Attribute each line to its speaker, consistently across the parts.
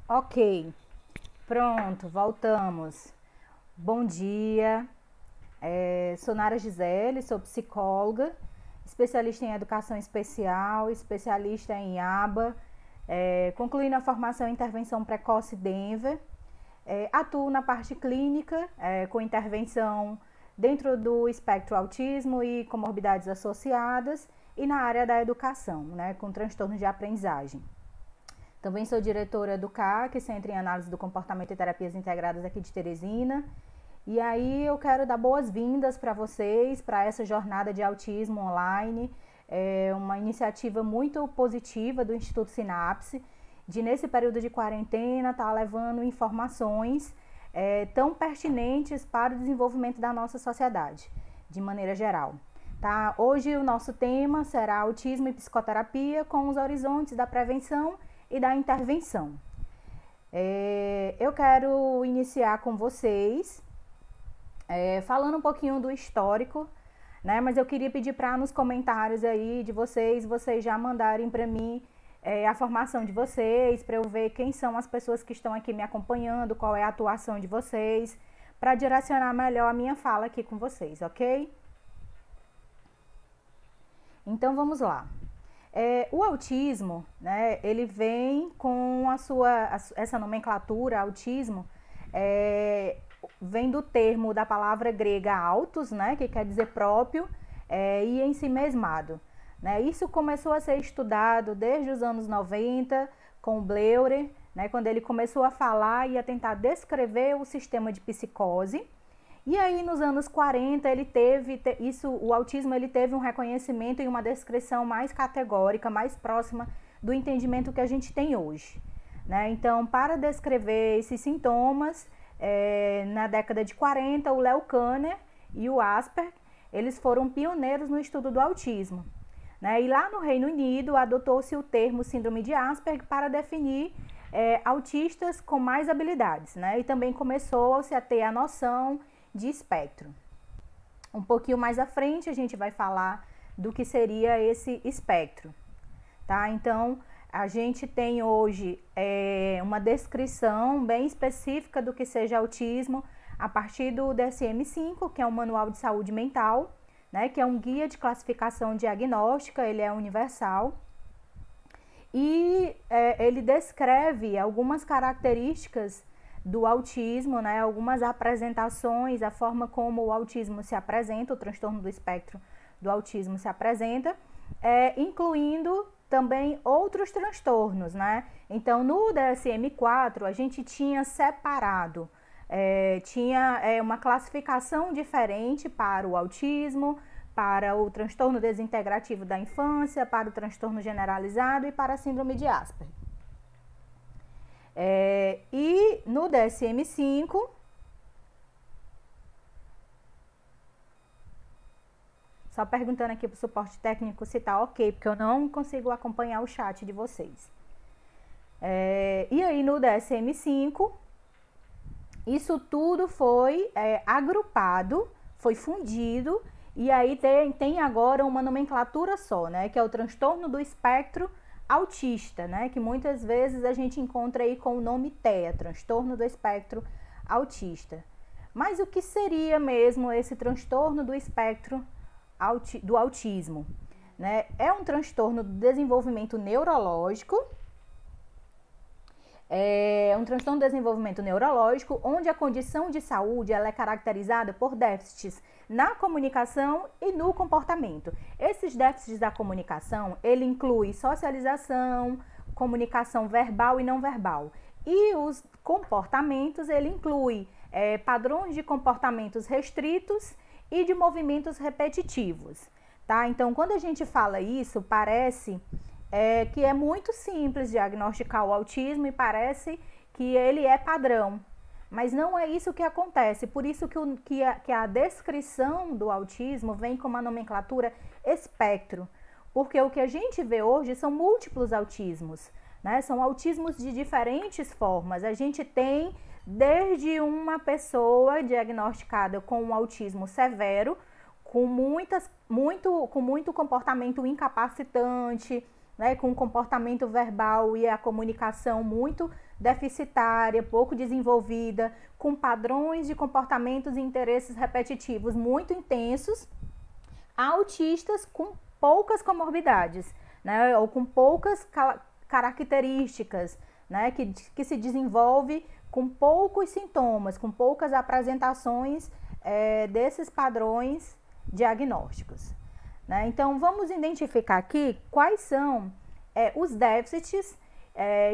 Speaker 1: Ok, pronto, voltamos. Bom dia, sou Nara Gisele, sou psicóloga, especialista em educação especial, especialista em ABA, concluí na formação em intervenção precoce Denver, atuo na parte clínica com intervenção dentro do espectro autismo e comorbidades associadas e na área da educação, né, com transtornos de aprendizagem. Também sou diretora do CAC, Centro em Análise do Comportamento e Terapias Integradas aqui de Teresina. E aí eu quero dar boas-vindas para vocês, para essa jornada de autismo online. É uma iniciativa muito positiva do Instituto Sinapse, de nesse período de quarentena estar levando informações tão pertinentes para o desenvolvimento da nossa sociedade, de maneira geral. Tá? Hoje o nosso tema será autismo e psicoterapia com os horizontes da prevenção e da intervenção. Eu quero iniciar com vocês falando um pouquinho do histórico, né? Mas eu queria pedir para nos comentários aí de vocês já mandarem para mim a formação de vocês, para eu ver quem são as pessoas que estão aqui me acompanhando, qual é a atuação de vocês, para direcionar melhor a minha fala aqui com vocês, ok? Então vamos lá. O autismo, né, ele vem com essa nomenclatura, autismo, vem do termo da palavra grega autos, né, que quer dizer próprio, e ensimesmado. Né? Isso começou a ser estudado desde os anos 90, com o Bleuler, né, quando ele começou a falar e a tentar descrever o sistema de psicose. E aí nos anos 40 o autismo ele teve um reconhecimento e uma descrição mais categórica, mais próxima do entendimento que a gente tem hoje. Né? Então, para descrever esses sintomas, na década de 40, o Leo Kanner e o Asperger, eles foram pioneiros no estudo do autismo. Né? E lá no Reino Unido, adotou-se o termo síndrome de Asperger para definir autistas com mais habilidades. Né? E também começou-se a ter a noção de espectro. Um pouquinho mais à frente a gente vai falar do que seria esse espectro, tá? Então a gente tem hoje uma descrição bem específica do que seja autismo a partir do DSM-5, que é um manual de saúde mental, né? Que é um guia de classificação diagnóstica, ele é universal e ele descreve algumas características do autismo, né, algumas apresentações, a forma como o autismo se apresenta, o transtorno do espectro do autismo se apresenta, incluindo também outros transtornos, né? Então, no DSM-4, a gente tinha separado, tinha uma classificação diferente para o autismo, para o transtorno desintegrativo da infância, para o transtorno generalizado e para a síndrome de Asperger. E no DSM-5, só perguntando aqui para o suporte técnico se tá ok, porque eu não consigo acompanhar o chat de vocês. E aí no DSM-5, isso tudo foi agrupado, foi fundido, e aí tem agora uma nomenclatura só, né, que é o transtorno do espectro autista, né, que muitas vezes a gente encontra aí com o nome TEA, transtorno do espectro autista. Mas o que seria mesmo esse transtorno do espectro do autismo? Né? É um transtorno do desenvolvimento neurológico, onde a condição de saúde ela é caracterizada por déficits na comunicação e no comportamento. Esses déficits da comunicação, ele inclui socialização, comunicação verbal e não verbal. E os comportamentos, ele inclui padrões de comportamentos restritos e de movimentos repetitivos. Tá? Então, quando a gente fala isso, parece que é muito simples diagnosticar o autismo e parece que ele é padrão. Mas não é isso que acontece, por isso que a descrição do autismo vem com uma nomenclatura espectro, porque o que a gente vê hoje são múltiplos autismos, né? São autismos de diferentes formas. A gente tem desde uma pessoa diagnosticada com um autismo severo, com muito comportamento incapacitante, né, com comportamento verbal e a comunicação muito deficitária, pouco desenvolvida, com padrões de comportamentos e interesses repetitivos muito intensos, a autistas com poucas comorbidades, né, ou com poucas características, né, que se desenvolve com poucos sintomas, com poucas apresentações desses padrões diagnósticos. Né? Então, vamos identificar aqui quais são os déficits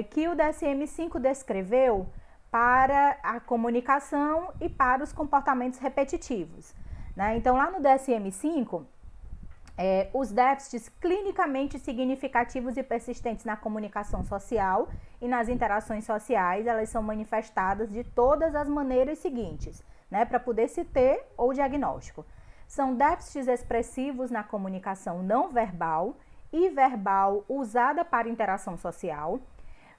Speaker 1: que o DSM-5 descreveu para a comunicação e para os comportamentos repetitivos. Né? Então, lá no DSM-5, os déficits clinicamente significativos e persistentes na comunicação social e nas interações sociais, elas são manifestadas de todas as maneiras seguintes, né, para poder se ter o diagnóstico. São déficits expressivos na comunicação não verbal e verbal usada para interação social,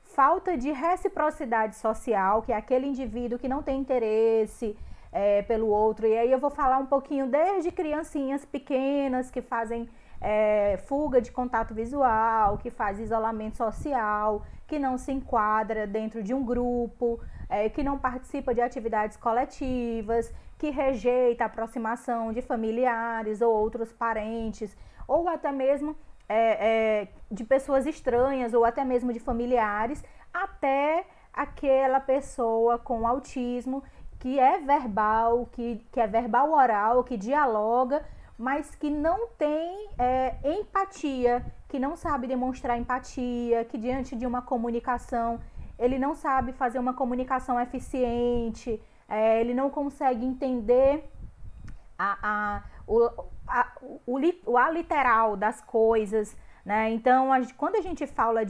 Speaker 1: falta de reciprocidade social, que é aquele indivíduo que não tem interesse pelo outro, e aí eu vou falar um pouquinho desde criancinhas pequenas que fazem fuga de contato visual, que faz isolamento social, que não se enquadra dentro de um grupo, que não participa de atividades coletivas, que rejeita a aproximação de familiares ou outros parentes, ou até mesmo de pessoas estranhas, ou até mesmo de familiares, até aquela pessoa com autismo que é verbal, que é verbal oral, que dialoga, mas que não tem empatia, que não sabe demonstrar empatia, que diante de uma comunicação, ele não sabe fazer uma comunicação eficiente, ele não consegue entender o literal das coisas, né? Então, quando a gente fala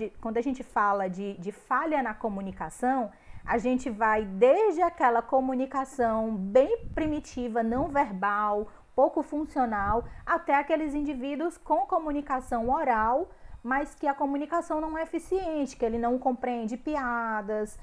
Speaker 1: de falha na comunicação, a gente vai desde aquela comunicação bem primitiva, não verbal, pouco funcional, até aqueles indivíduos com comunicação oral, mas que a comunicação não é eficiente, que ele não compreende piadas,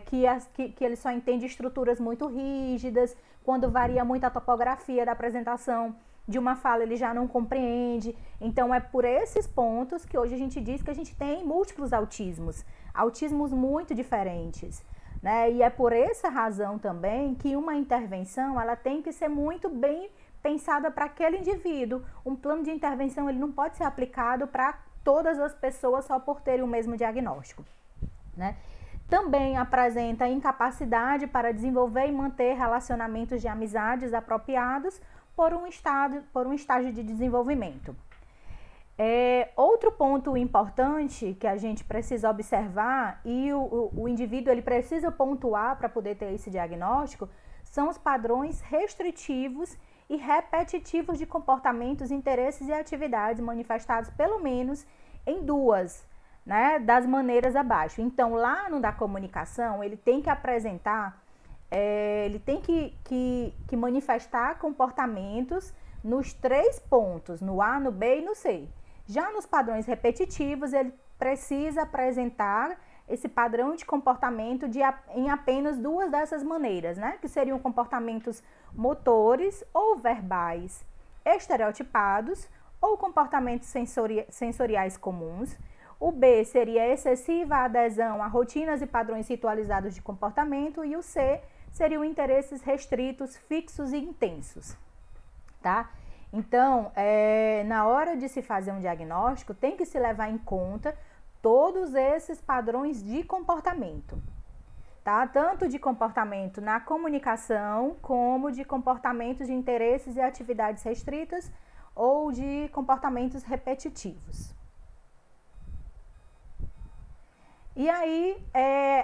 Speaker 1: que ele só entende estruturas muito rígidas, quando varia muito a topografia da apresentação de uma fala, ele já não compreende. Então, é por esses pontos que hoje a gente diz que a gente tem múltiplos autismos muito diferentes. Né? E é por essa razão também que uma intervenção ela tem que ser muito bem pensada para aquele indivíduo. Um plano de intervenção ele não pode ser aplicado para todas as pessoas só por terem o mesmo diagnóstico. Né? Também apresenta incapacidade para desenvolver e manter relacionamentos de amizades apropriados por um estágio de desenvolvimento. Outro ponto importante que a gente precisa observar e o indivíduo ele precisa pontuar para poder ter esse diagnóstico são os padrões restritivos e repetitivos de comportamentos, interesses e atividades manifestados pelo menos em duas, né, das maneiras abaixo. Então, lá no da comunicação, ele tem que apresentar, ele tem que manifestar comportamentos nos 3 pontos, no A, no B e no C. Já nos padrões repetitivos, ele precisa apresentar esse padrão de comportamento em apenas 2 dessas maneiras, né? Que seriam comportamentos motores ou verbais estereotipados ou comportamentos sensoriais comuns. O B seria excessiva adesão a rotinas e padrões ritualizados de comportamento e o C seriam interesses restritos, fixos e intensos, tá? Então, na hora de se fazer um diagnóstico, tem que se levar em conta todos esses padrões de comportamento, tá? Tanto de comportamento na comunicação, como de comportamentos de interesses e atividades restritas ou de comportamentos repetitivos. E aí,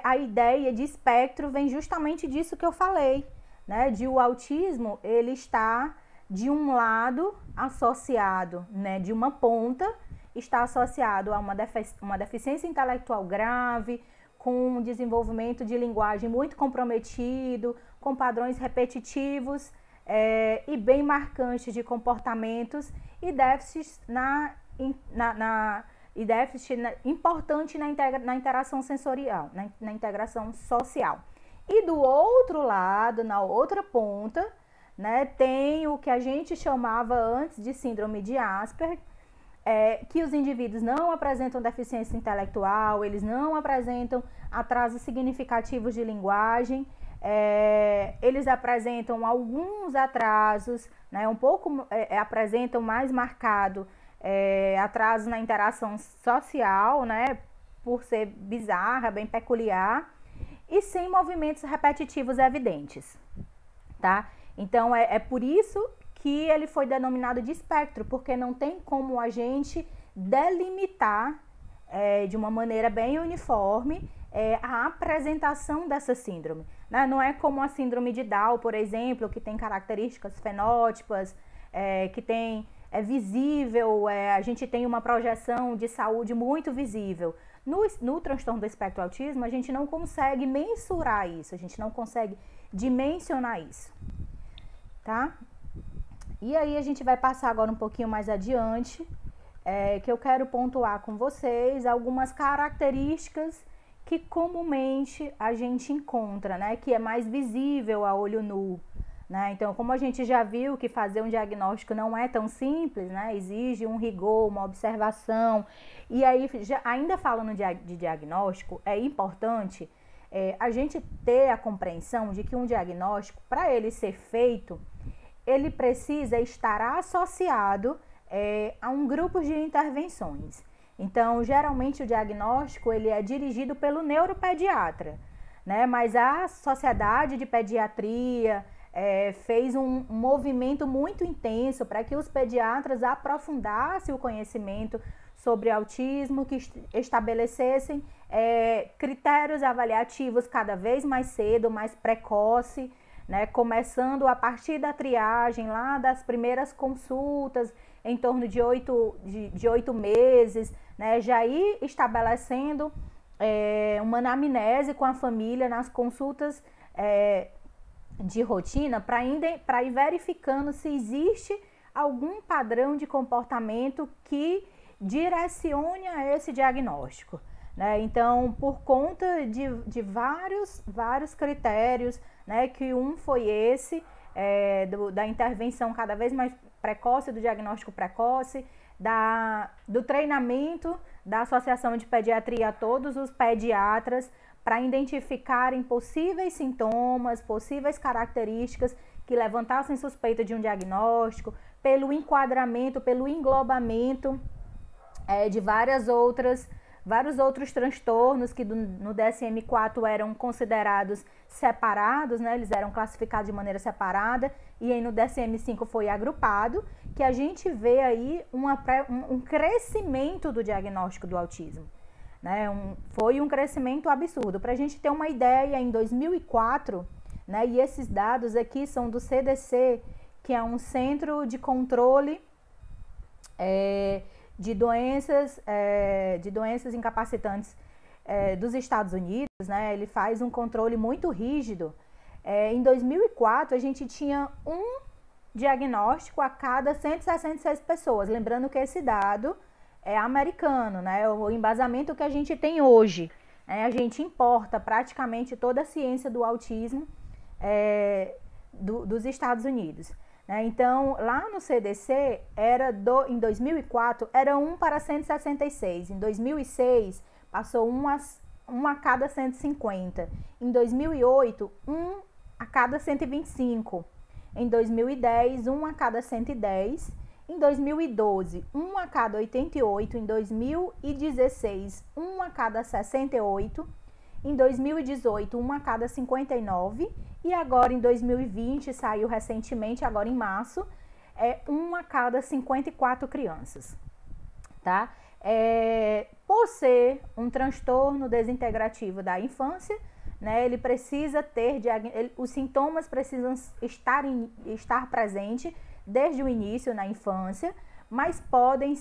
Speaker 1: a ideia de espectro vem justamente disso que eu falei, né? De o autismo, ele está de um lado associado, né, de uma ponta, está associado a uma deficiência intelectual grave, com um desenvolvimento de linguagem muito comprometido, com padrões repetitivos e bem marcantes de comportamentos e déficits importante na interação sensorial, na integração social. E do outro lado, na outra ponta, né, tem o que a gente chamava antes de síndrome de Asperger, que os indivíduos não apresentam deficiência intelectual, eles não apresentam atrasos significativos de linguagem, eles apresentam alguns atrasos, né, apresentam mais marcado atrasos na interação social, né, por ser bizarra, bem peculiar, e sem movimentos repetitivos evidentes, tá? Então, é por isso que ele foi denominado de espectro, porque não tem como a gente delimitar de uma maneira bem uniforme a apresentação dessa síndrome, né? Não é como a síndrome de Down, por exemplo, que tem características fenótipas, que tem visível, a gente tem uma projeção de saúde muito visível. No transtorno do espectro autismo, a gente não consegue mensurar isso, a gente não consegue dimensionar isso, tá? E aí a gente vai passar agora um pouquinho mais adiante, que eu quero pontuar com vocês algumas características que comumente a gente encontra, né? Que é mais visível a olho nu, né? Então, como a gente já viu que fazer um diagnóstico não é tão simples, né? Exige um rigor, uma observação. E aí, ainda falando de diagnóstico, é importante a gente ter a compreensão de que um diagnóstico, para ele ser feito, ele precisa estar associado a um grupo de intervenções. Então, geralmente o diagnóstico ele é dirigido pelo neuropediatra, né? Mas a Sociedade de Pediatria fez um movimento muito intenso para que os pediatras aprofundassem o conhecimento sobre autismo, que estabelecessem critérios avaliativos cada vez mais cedo, mais precoce, né? Começando a partir da triagem lá das primeiras consultas, em torno de 8 meses, né? Já ir estabelecendo uma anamnese com a família nas consultas de rotina, para ir verificando se existe algum padrão de comportamento que direcione a esse diagnóstico, né? Então, por conta de vários critérios, né, que foi esse, da intervenção cada vez mais precoce, do diagnóstico precoce, do treinamento da Associação de Pediatria a todos os pediatras para identificarem possíveis sintomas, possíveis características que levantassem suspeita de um diagnóstico, pelo enquadramento, pelo englobamento de vários outros transtornos que no DSM-4 eram considerados separados, né? Eles eram classificados de maneira separada, e aí no DSM-5 foi agrupado, que a gente vê aí um crescimento do diagnóstico do autismo, né? Foi um crescimento absurdo. Para a gente ter uma ideia, em 2004, né? E esses dados aqui são do CDC, que é um centro de controle de doenças incapacitantes dos Estados Unidos, né? Ele faz um controle muito rígido. Em 2004, a gente tinha um diagnóstico a cada 166 pessoas. Lembrando que esse dado é americano, né? O embasamento que a gente tem hoje, né? A gente importa praticamente toda a ciência do autismo dos Estados Unidos. Então, lá no CDC, em 2004, era 1 para 166. Em 2006, passou 1 a cada 150. Em 2008, 1 a cada 125. Em 2010, 1 a cada 110. Em 2012, 1 a cada 88. Em 2016, 1 a cada 68. Em 2018, 1 a cada 59. E agora em 2020, saiu recentemente, agora em março, 1 a cada 54 crianças, tá? Por ser um transtorno desintegrativo da infância, né, ele precisa os sintomas precisam estar presentes desde o início na infância, mas podem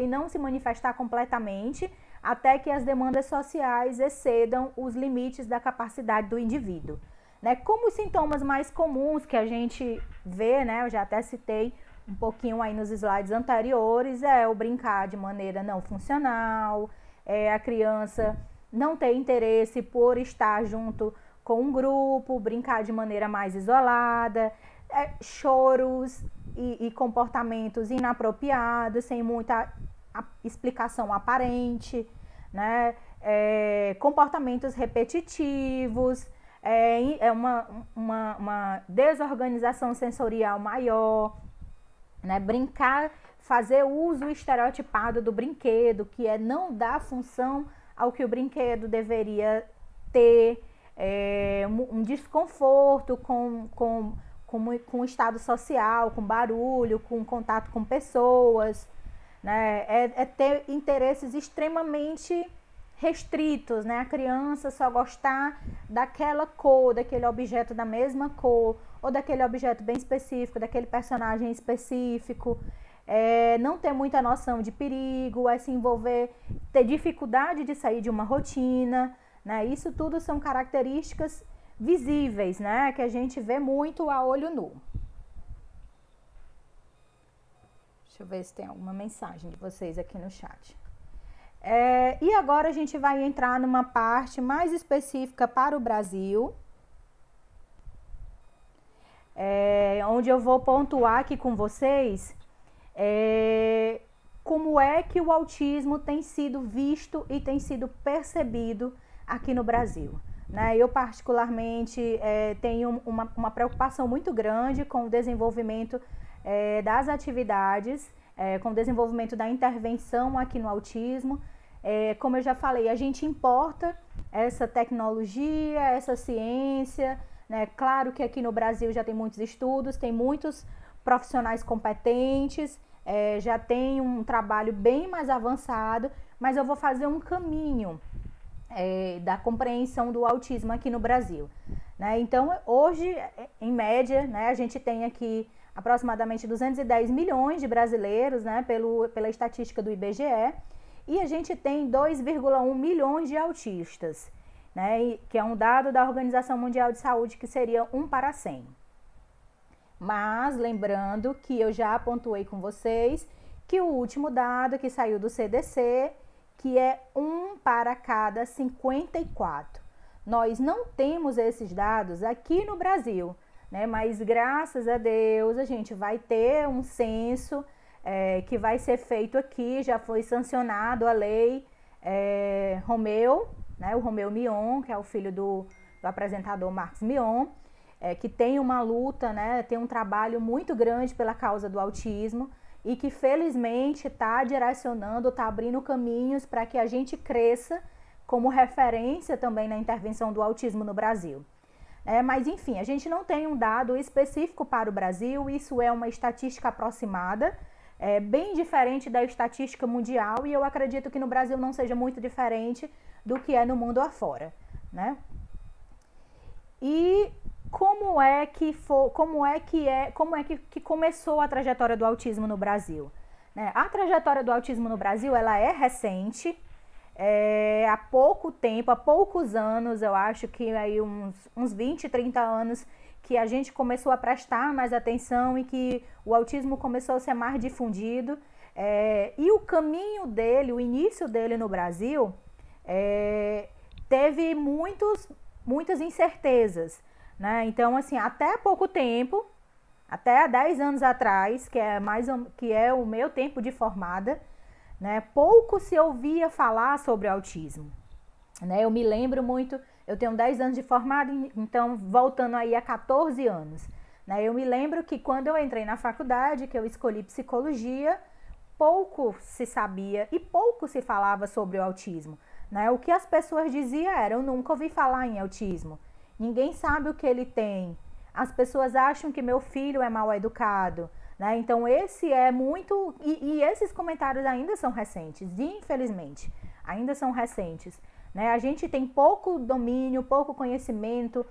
Speaker 1: não se manifestar completamente, até que as demandas sociais excedam os limites da capacidade do indivíduo, né? Como os sintomas mais comuns que a gente vê, né? Eu já até citei um pouquinho aí nos slides anteriores, o brincar de maneira não funcional, a criança não ter interesse por estar junto com um grupo, brincar de maneira mais isolada, choros, e comportamentos inapropriados, sem muita explicação aparente, né? Comportamentos repetitivos, uma desorganização sensorial maior, né? Brincar, fazer uso estereotipado do brinquedo, que é não dar função ao que o brinquedo deveria ter, um desconforto com o estado social, com barulho, com contato com pessoas, né? Ter interesses extremamente restritos, né? A criança só gostar daquela cor, daquele objeto da mesma cor, ou daquele objeto bem específico, daquele personagem específico, não ter muita noção de perigo, se envolver, ter dificuldade de sair de uma rotina, né? Isso tudo são características visíveis, né? Que a gente vê muito a olho nu. Deixa eu ver se tem alguma mensagem de vocês aqui no chat. E agora a gente vai entrar numa parte mais específica para o Brasil, onde eu vou pontuar aqui com vocês como é que o autismo tem sido visto e tem sido percebido aqui no Brasil, né? Eu particularmente tenho uma preocupação muito grande com o desenvolvimento das atividades, com o desenvolvimento da intervenção aqui no autismo. Como eu já falei, a gente importa essa tecnologia, essa ciência, né? Claro que aqui no Brasil já tem muitos estudos, tem muitos profissionais competentes, já tem um trabalho bem mais avançado, mas eu vou fazer um caminho da compreensão do autismo aqui no Brasil, né? Então, hoje, em média, né, a gente tem aqui aproximadamente 210 milhões de brasileiros, né, pela estatística do IBGE, e a gente tem 2,1 milhões de autistas, né, que é um dado da Organização Mundial de Saúde, que seria 1 para 100. Mas, lembrando que eu já pontuei com vocês que o último dado que saiu do CDC, que é 1 para cada 54. Nós não temos esses dados aqui no Brasil, né, mas graças a Deus a gente vai ter um censo que vai ser feito aqui, já foi sancionado a lei Romeu, né, o Romeu Mion, que é o filho do apresentador Marcos Mion, que tem uma luta, né, tem um trabalho muito grande pela causa do autismo e que felizmente está direcionando, está abrindo caminhos para que a gente cresça como referência também na intervenção do autismo no Brasil. Mas enfim, a gente não tem um dado específico para o Brasil, isso é uma estatística aproximada, bem diferente da estatística mundial, e eu acredito que no Brasil não seja muito diferente do que é no mundo afora, né? E como é que começou a trajetória do autismo no Brasil, né? A trajetória do autismo no Brasil, ela é recente, há pouco tempo, há poucos anos, eu acho que aí uns 20, 30 anos, que a gente começou a prestar mais atenção e que o autismo começou a ser mais difundido. E o caminho dele, o início dele no Brasil, teve muitas incertezas, né? Então, assim, até pouco tempo, até há 10 anos atrás, que é o meu tempo de formada, né, pouco se ouvia falar sobre autismo, né? Eu me lembro muito, eu tenho 10 anos de formada, então voltando aí a 14 anos, né? Eu me lembro que quando eu entrei na faculdade, que eu escolhi psicologia, pouco se sabia e pouco se falava sobre o autismo, né? O que as pessoas diziam era: eu nunca ouvi falar em autismo, ninguém sabe o que ele tem, as pessoas acham que meu filho é mal educado, né? Então esse é muito, e esses comentários ainda são recentes, infelizmente, ainda são recentes, né? A gente tem pouco domínio, pouco conhecimento,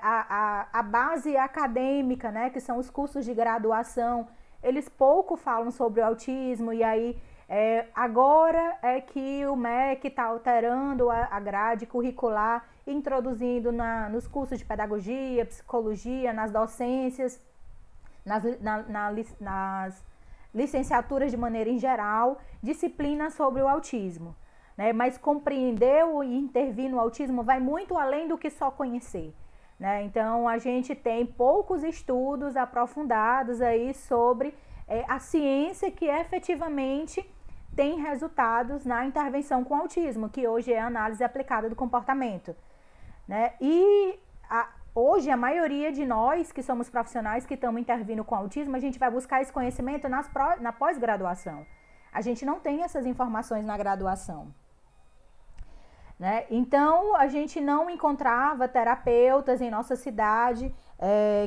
Speaker 1: a base acadêmica, né, que são os cursos de graduação, eles pouco falam sobre o autismo, e aí agora é que o MEC está alterando a grade curricular, introduzindo nos cursos de pedagogia, psicologia, nas docências, nas licenciaturas de maneira em geral, disciplinas sobre o autismo, né? Mas compreender e intervir no autismo vai muito além do que só conhecer, né? Então, a gente tem poucos estudos aprofundados aí sobre a ciência que efetivamente tem resultados na intervenção com autismo, que hoje é a análise aplicada do comportamento, né? E hoje a maioria de nós que somos profissionais que estamos intervindo com autismo, a gente vai buscar esse conhecimento na pós-graduação. A gente não tem essas informações na graduação, né? Então, a gente não encontrava terapeutas em nossa cidade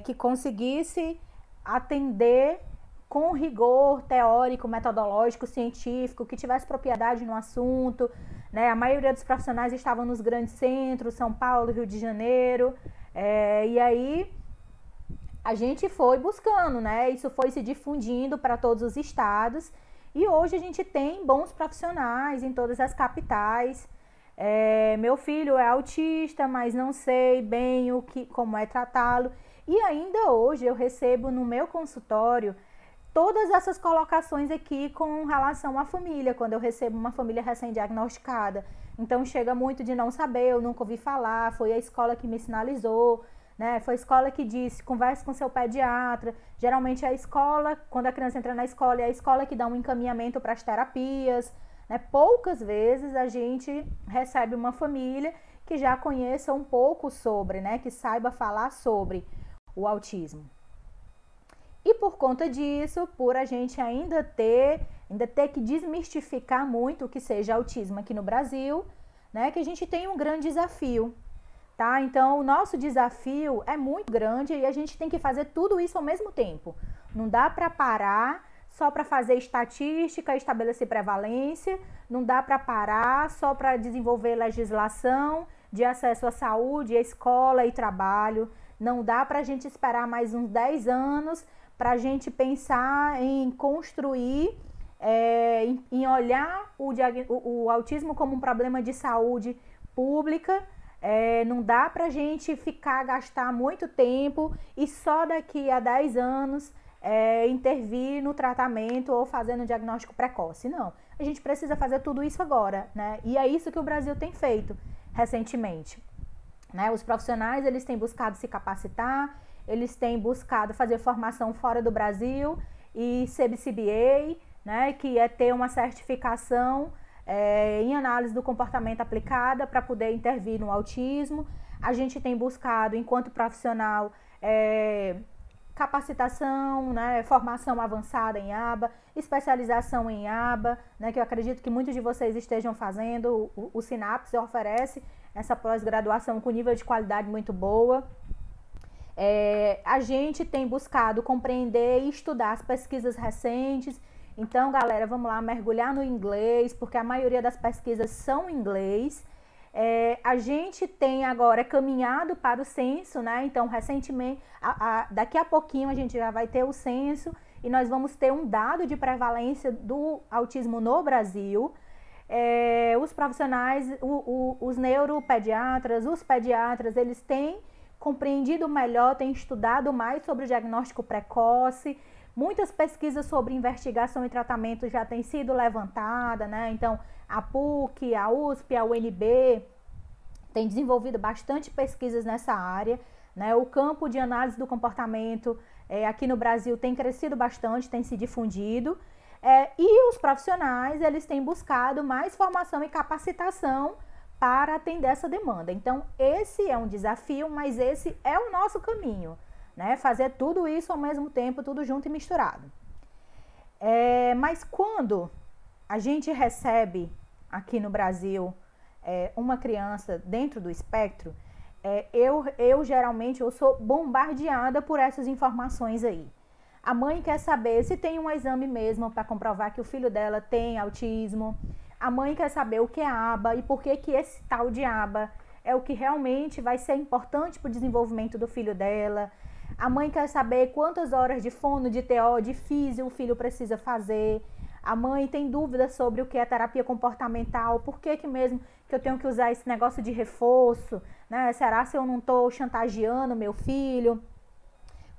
Speaker 1: que conseguisse atender com rigor teórico, metodológico, científico, que tivesse propriedade no assunto, né? A maioria dos profissionais estavam nos grandes centros, São Paulo, Rio de Janeiro, e aí a gente foi buscando, né? Isso foi se difundindo para todos os estados, e hoje a gente tem bons profissionais em todas as capitais. Meu filho é autista, mas não sei bem como é tratá-lo, e ainda hoje eu recebo no meu consultório todas essas colocações aqui com relação à família, quando eu recebo uma família recém-diagnosticada. Então, chega muito de não saber, eu nunca ouvi falar, foi a escola que me sinalizou, né? Foi a escola que disse, converse com seu pediatra. Geralmente é a escola, quando a criança entra na escola, é a escola que dá um encaminhamento para as terapias, né? Poucas vezes a gente recebe uma família que já conheça um pouco sobre, né? Que saiba falar sobre o autismo. E por conta disso, por a gente ainda ter que desmistificar muito o que seja autismo aqui no Brasil, né, que a gente tem um grande desafio, tá? Então, o nosso desafio é muito grande e a gente tem que fazer tudo isso ao mesmo tempo. Não dá para parar só para fazer estatística, estabelecer prevalência, não dá para parar só para desenvolver legislação de acesso à saúde, à escola e trabalho. Não dá para a gente esperar mais uns 10 anos para a gente pensar em construir, em olhar o autismo como um problema de saúde pública. Não dá para a gente gastar muito tempo e só daqui a 10 anos intervir no tratamento ou fazendo diagnóstico precoce. Não, a gente precisa fazer tudo isso agora, né? E é isso que o Brasil tem feito recentemente, né? Os profissionais, eles têm buscado se capacitar, eles têm buscado fazer formação fora do Brasil e CBCBA, né, que é ter uma certificação em análise do comportamento aplicada para poder intervir no autismo. A gente tem buscado, enquanto profissional, capacitação, né, formação avançada em aba, especialização em aba, né, que eu acredito que muitos de vocês estejam fazendo. O Sinapse oferece essa pós-graduação com nível de qualidade muito boa. A gente tem buscado compreender e estudar as pesquisas recentes. Então, galera, vamos lá mergulhar no inglês, porque a maioria das pesquisas são em inglês. A gente tem agora caminhado para o censo, né? Então, recentemente, daqui a pouquinho a gente já vai ter o censo e nós vamos ter um dado de prevalência do autismo no Brasil. Os profissionais, os neuropediatras, os pediatras, eles têm compreendido melhor, têm estudado mais sobre o diagnóstico precoce. Muitas pesquisas sobre investigação e tratamento já têm sido levantadas, né? Então, a PUC, a USP, a UNB têm desenvolvido bastante pesquisas nessa área, né? O campo de análise do comportamento aqui no Brasil tem crescido bastante, tem se difundido. E os profissionais, eles têm buscado mais formação e capacitação para atender essa demanda. Então, esse é um desafio, mas esse é o nosso caminho, né? Fazer tudo isso ao mesmo tempo, tudo junto e misturado. Mas quando a gente recebe aqui no Brasil uma criança dentro do espectro, eu geralmente sou bombardeada por essas informações aí. A mãe quer saber se tem um exame mesmo para comprovar que o filho dela tem autismo. A mãe quer saber o que é aba e por que esse tal de aba é o que realmente vai ser importante para o desenvolvimento do filho dela. A mãe quer saber quantas horas de fono, de TO, de físio o filho precisa fazer. A mãe tem dúvidas sobre o que é terapia comportamental, por que mesmo que eu tenho que usar esse negócio de reforço, né? Será se eu não estou chantageando meu filho?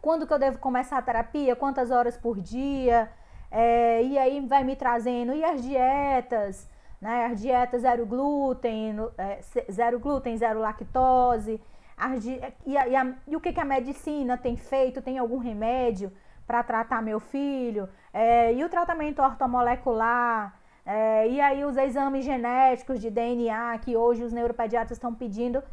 Speaker 1: Quando que eu devo começar a terapia? Quantas horas por dia? E aí vai me trazendo, e as dietas, né? As dietas zero glúten, zero lactose. E o que a medicina tem feito? Tem algum remédio para tratar meu filho? E o tratamento ortomolecular? E aí os exames genéticos de DNA que hoje os neuropediatras estão pedindo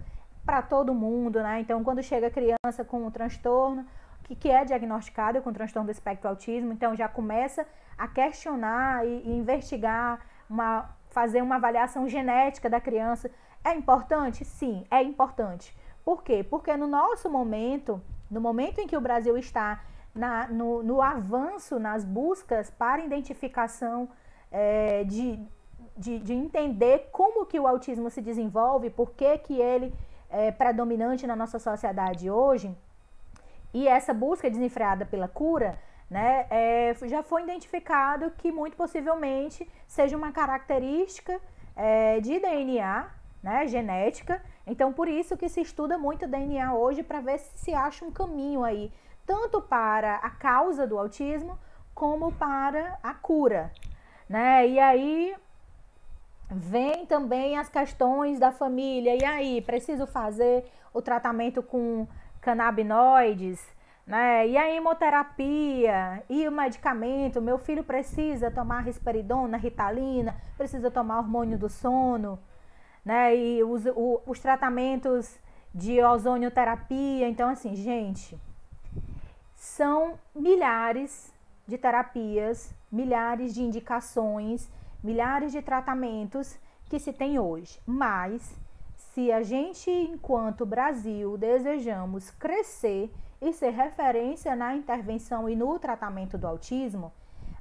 Speaker 1: para todo mundo, né? Então, quando chega a criança com um transtorno, que é diagnosticado com transtorno do espectro autismo, então já começa a questionar e investigar, fazer uma avaliação genética da criança. É importante? Sim, é importante. Por quê? Porque no nosso momento, no momento em que o Brasil está no avanço nas buscas para identificação de entender como que o autismo se desenvolve, por que ele é predominante na nossa sociedade hoje, e essa busca desenfreada pela cura, né, já foi identificado que muito possivelmente seja uma característica de DNA, né, genética. Então, por isso que se estuda muito DNA hoje para ver se acha um caminho aí, tanto para a causa do autismo como para a cura, né? E aí vem também as questões da família. E aí, preciso fazer o tratamento com canabinoides, né? E a hemoterapia e o medicamento. Meu filho precisa tomar risperidona, ritalina, precisa tomar hormônio do sono, né? E os tratamentos de ozonioterapia. Então, assim, gente, são milhares de terapias, milhares de indicações, milhares de tratamentos que se tem hoje. Mas se a gente, enquanto Brasil, desejamos crescer e ser referência na intervenção e no tratamento do autismo,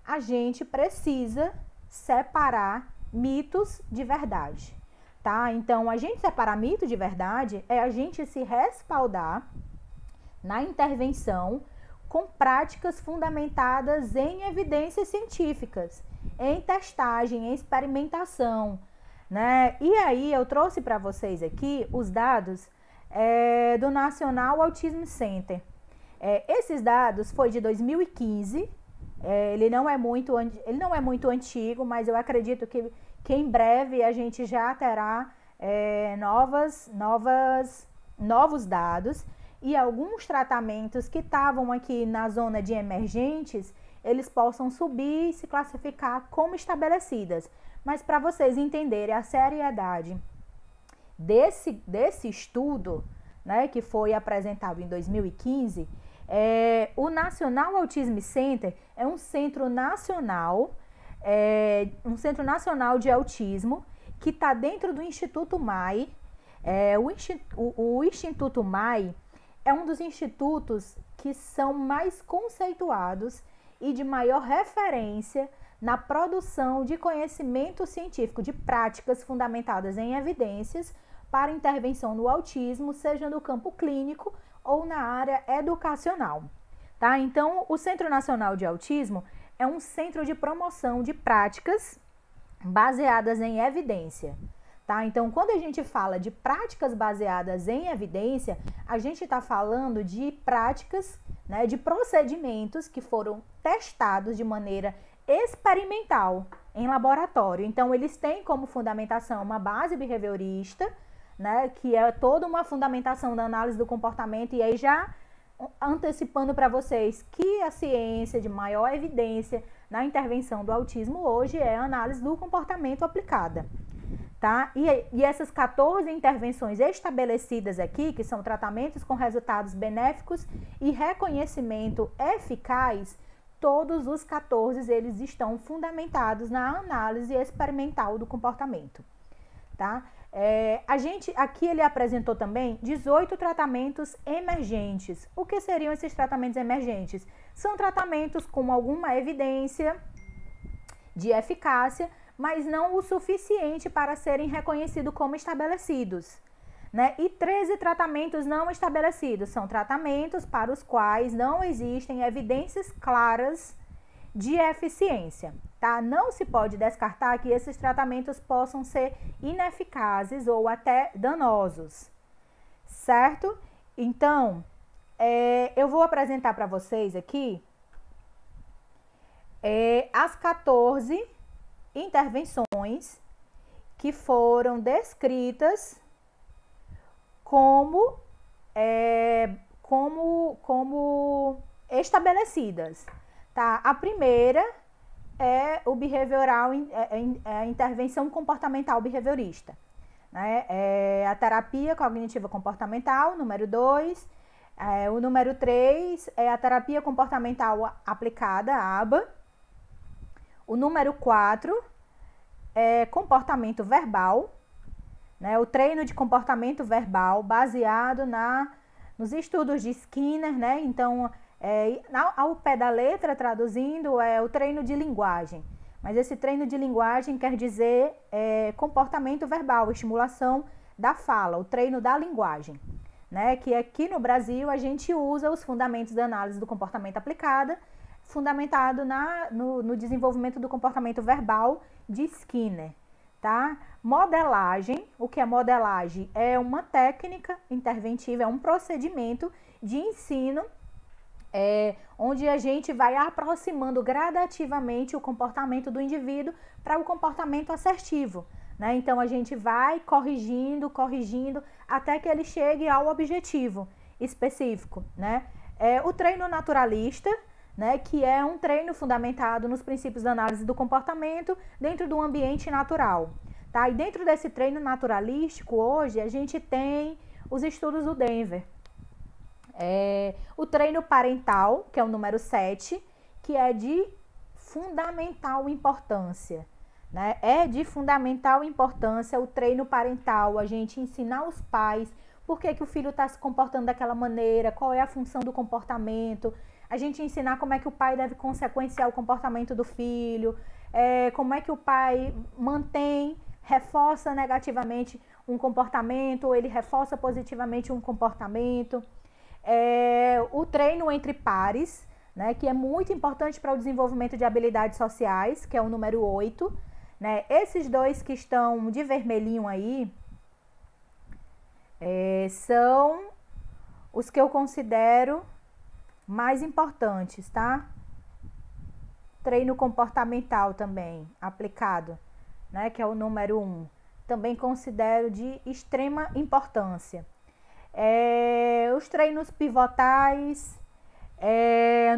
Speaker 1: a gente precisa separar mitos de verdade, tá? Então, a gente separar mito de verdade é a gente se respaldar na intervenção com práticas fundamentadas em evidências científicas, em testagem, em experimentação, né? E aí eu trouxe para vocês aqui os dados do National Autism Center. Esses dados foi de 2015. Ele não é muito antigo, mas eu acredito que em breve a gente já terá novos dados, e alguns tratamentos que estavam aqui na zona de emergentes, eles possam subir e se classificar como estabelecidas. Mas para vocês entenderem a seriedade desse estudo, né, que foi apresentado em 2015, o National Autism Center é um centro nacional, de autismo, que está dentro do Instituto MAI. O Instituto MAI é um dos institutos que são mais conceituados e de maior referência na produção de conhecimento científico, de práticas fundamentadas em evidências para intervenção no autismo, seja no campo clínico ou na área educacional, tá? Então, o Centro Nacional de Autismo é um centro de promoção de práticas baseadas em evidência, tá? Então, quando a gente fala de práticas baseadas em evidência, a gente está falando de práticas, né, de procedimentos que foram testados de maneira experimental em laboratório. Então, eles têm como fundamentação uma base behaviorista, né, que é toda uma fundamentação da análise do comportamento, e aí já antecipando para vocês que a ciência de maior evidência na intervenção do autismo hoje é a análise do comportamento aplicada, tá? E essas 14 intervenções estabelecidas aqui, que são tratamentos com resultados benéficos e reconhecimento eficaz, todos os 14 eles estão fundamentados na análise experimental do comportamento, tá? Aqui ele apresentou também 18 tratamentos emergentes. O que seriam esses tratamentos emergentes? São tratamentos com alguma evidência de eficácia, mas não o suficiente para serem reconhecidos como estabelecidos, né? E 13 tratamentos não estabelecidos. São tratamentos para os quais não existem evidências claras de eficiência, tá? Não se pode descartar que esses tratamentos possam ser ineficazes ou até danosos, certo? Então, eu vou apresentar para vocês aqui as 14 intervenções que foram descritas como como estabelecidas, tá? A primeira é o behavioral, a intervenção comportamental behaviorista, né? É a terapia cognitiva comportamental, número 2. O número 3 é a terapia comportamental aplicada, ABA. O número 4 é comportamento verbal, né? O treino de comportamento verbal baseado nos estudos de Skinner, né? Então, ao pé da letra, traduzindo, é o treino de linguagem. Mas esse treino de linguagem quer dizer comportamento verbal, estimulação da fala, o treino da linguagem, né? Que aqui no Brasil a gente usa os fundamentos da análise do comportamento aplicada, fundamentado no desenvolvimento do comportamento verbal de Skinner, tá? Modelagem, o que é modelagem? É uma técnica interventiva, é um procedimento de ensino onde a gente vai aproximando gradativamente o comportamento do indivíduo para o comportamento assertivo, né? Então a gente vai corrigindo até que ele chegue ao objetivo específico, né? O treino naturalista, né, que é um treino fundamentado nos princípios da análise do comportamento dentro do ambiente natural, tá? E dentro desse treino naturalístico, hoje, a gente tem os estudos do Denver. O treino parental, que é o número 7, que é de fundamental importância, né? É de fundamental importância o treino parental, a gente ensinar os pais por que o filho está se comportando daquela maneira, qual é a função do comportamento, a gente ensinar como é que o pai deve consequenciar o comportamento do filho, como é que o pai reforça negativamente um comportamento, ou ele reforça positivamente um comportamento. O treino entre pares, né, que é muito importante para o desenvolvimento de habilidades sociais, que é o número 8. Né? Esses dois que estão de vermelhinho aí são os que eu considero mais importantes, tá? Treino comportamental também aplicado, né, que é o número 1. Também considero de extrema importância. Os treinos pivotais,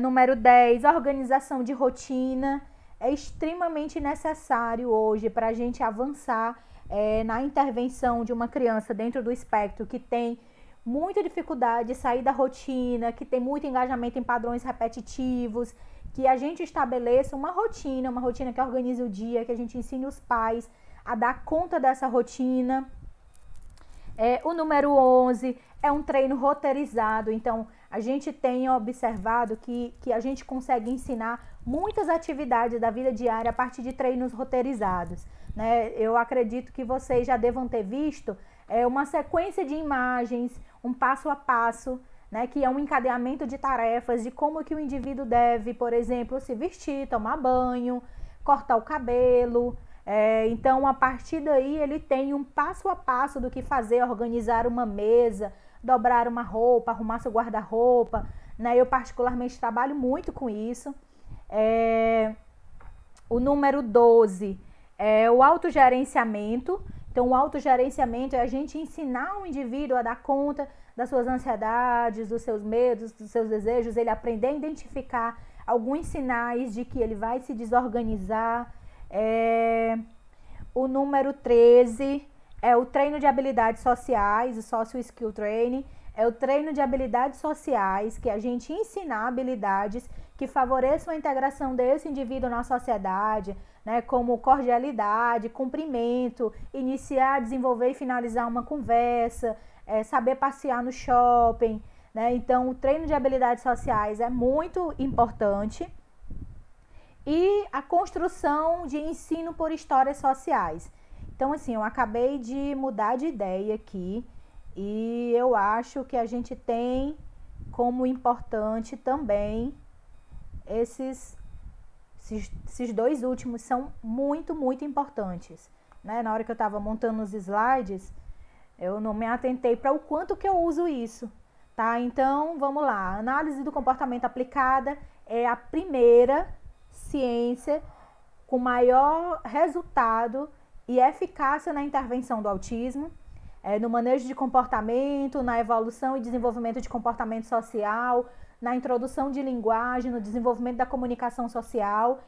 Speaker 1: número 10, organização de rotina. É extremamente necessário hoje para a gente avançar na intervenção de uma criança dentro do espectro que tem muita dificuldade de sair da rotina, que tem muito engajamento em padrões repetitivos, que a gente estabeleça uma rotina que organize o dia, que a gente ensine os pais a dar conta dessa rotina. O número 11 é um treino roteirizado, então a gente tem observado que a gente consegue ensinar muitas atividades da vida diária a partir de treinos roteirizados, né? Eu acredito que vocês já devam ter visto uma sequência de imagens, um passo a passo, né, que é um encadeamento de tarefas de como que o indivíduo deve, por exemplo, se vestir, tomar banho, cortar o cabelo. Então, a partir daí, ele tem um passo a passo do que fazer, organizar uma mesa, dobrar uma roupa, arrumar seu guarda-roupa, né? Eu particularmente trabalho muito com isso. O número 12 é o autogerenciamento. Então, o autogerenciamento é a gente ensinar o indivíduo a dar conta das suas ansiedades, dos seus medos, dos seus desejos, ele aprender a identificar alguns sinais de que ele vai se desorganizar. O número 13 é o treino de habilidades sociais, o Social Skill Training. É o treino de habilidades sociais, que a gente ensinar habilidades que favoreçam a integração desse indivíduo na sociedade, né, como cordialidade, cumprimento, iniciar, desenvolver e finalizar uma conversa, saber passear no shopping, né? Então, o treino de habilidades sociais é muito importante. E a construção de ensino por histórias sociais. Então, assim, eu acabei de mudar de ideia aqui e eu acho que a gente tem como importante também esses dois últimos são muito, muito importantes, né? Na hora que eu estava montando os slides, eu não me atentei para o quanto que eu uso isso, tá? Então, vamos lá. Análise do comportamento aplicada é a primeira ciência com maior resultado e eficácia na intervenção do autismo. no manejo de comportamento, na evolução e desenvolvimento de comportamento social, na introdução de linguagem, no desenvolvimento da comunicação social,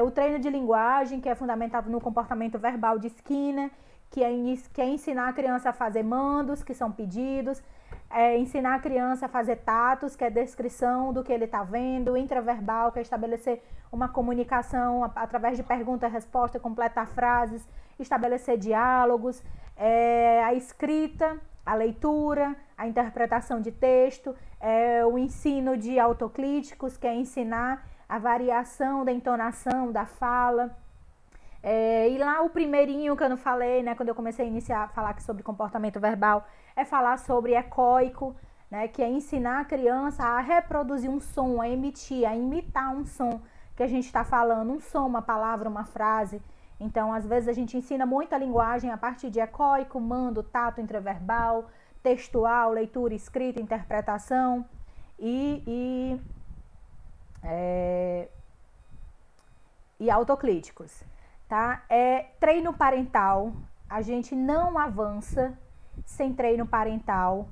Speaker 1: o treino de linguagem, que é fundamentado no comportamento verbal de Skinner, que é ensinar a criança a fazer mandos, que são pedidos, ensinar a criança a fazer tatos, que é descrição do que ele está vendo, intraverbal, que é estabelecer uma comunicação através de pergunta e resposta, completar frases, estabelecer diálogos, a escrita, a leitura, a interpretação de texto, o ensino de autocríticos, que é ensinar a variação da entonação, da fala. E lá o primeirinho que eu não falei, né, quando eu comecei a iniciar a falar aqui sobre comportamento verbal, é falar sobre ecoico, né, que é ensinar a criança a reproduzir um som, a emitir, a imitar um som que a gente está falando, um som, uma palavra, uma frase. Então, às vezes a gente ensina muita linguagem a partir de ecoico, mando, tato, intraverbal, textual, leitura, escrita, interpretação e autocríticos. Tá? Treino parental, a gente não avança sem treino parental,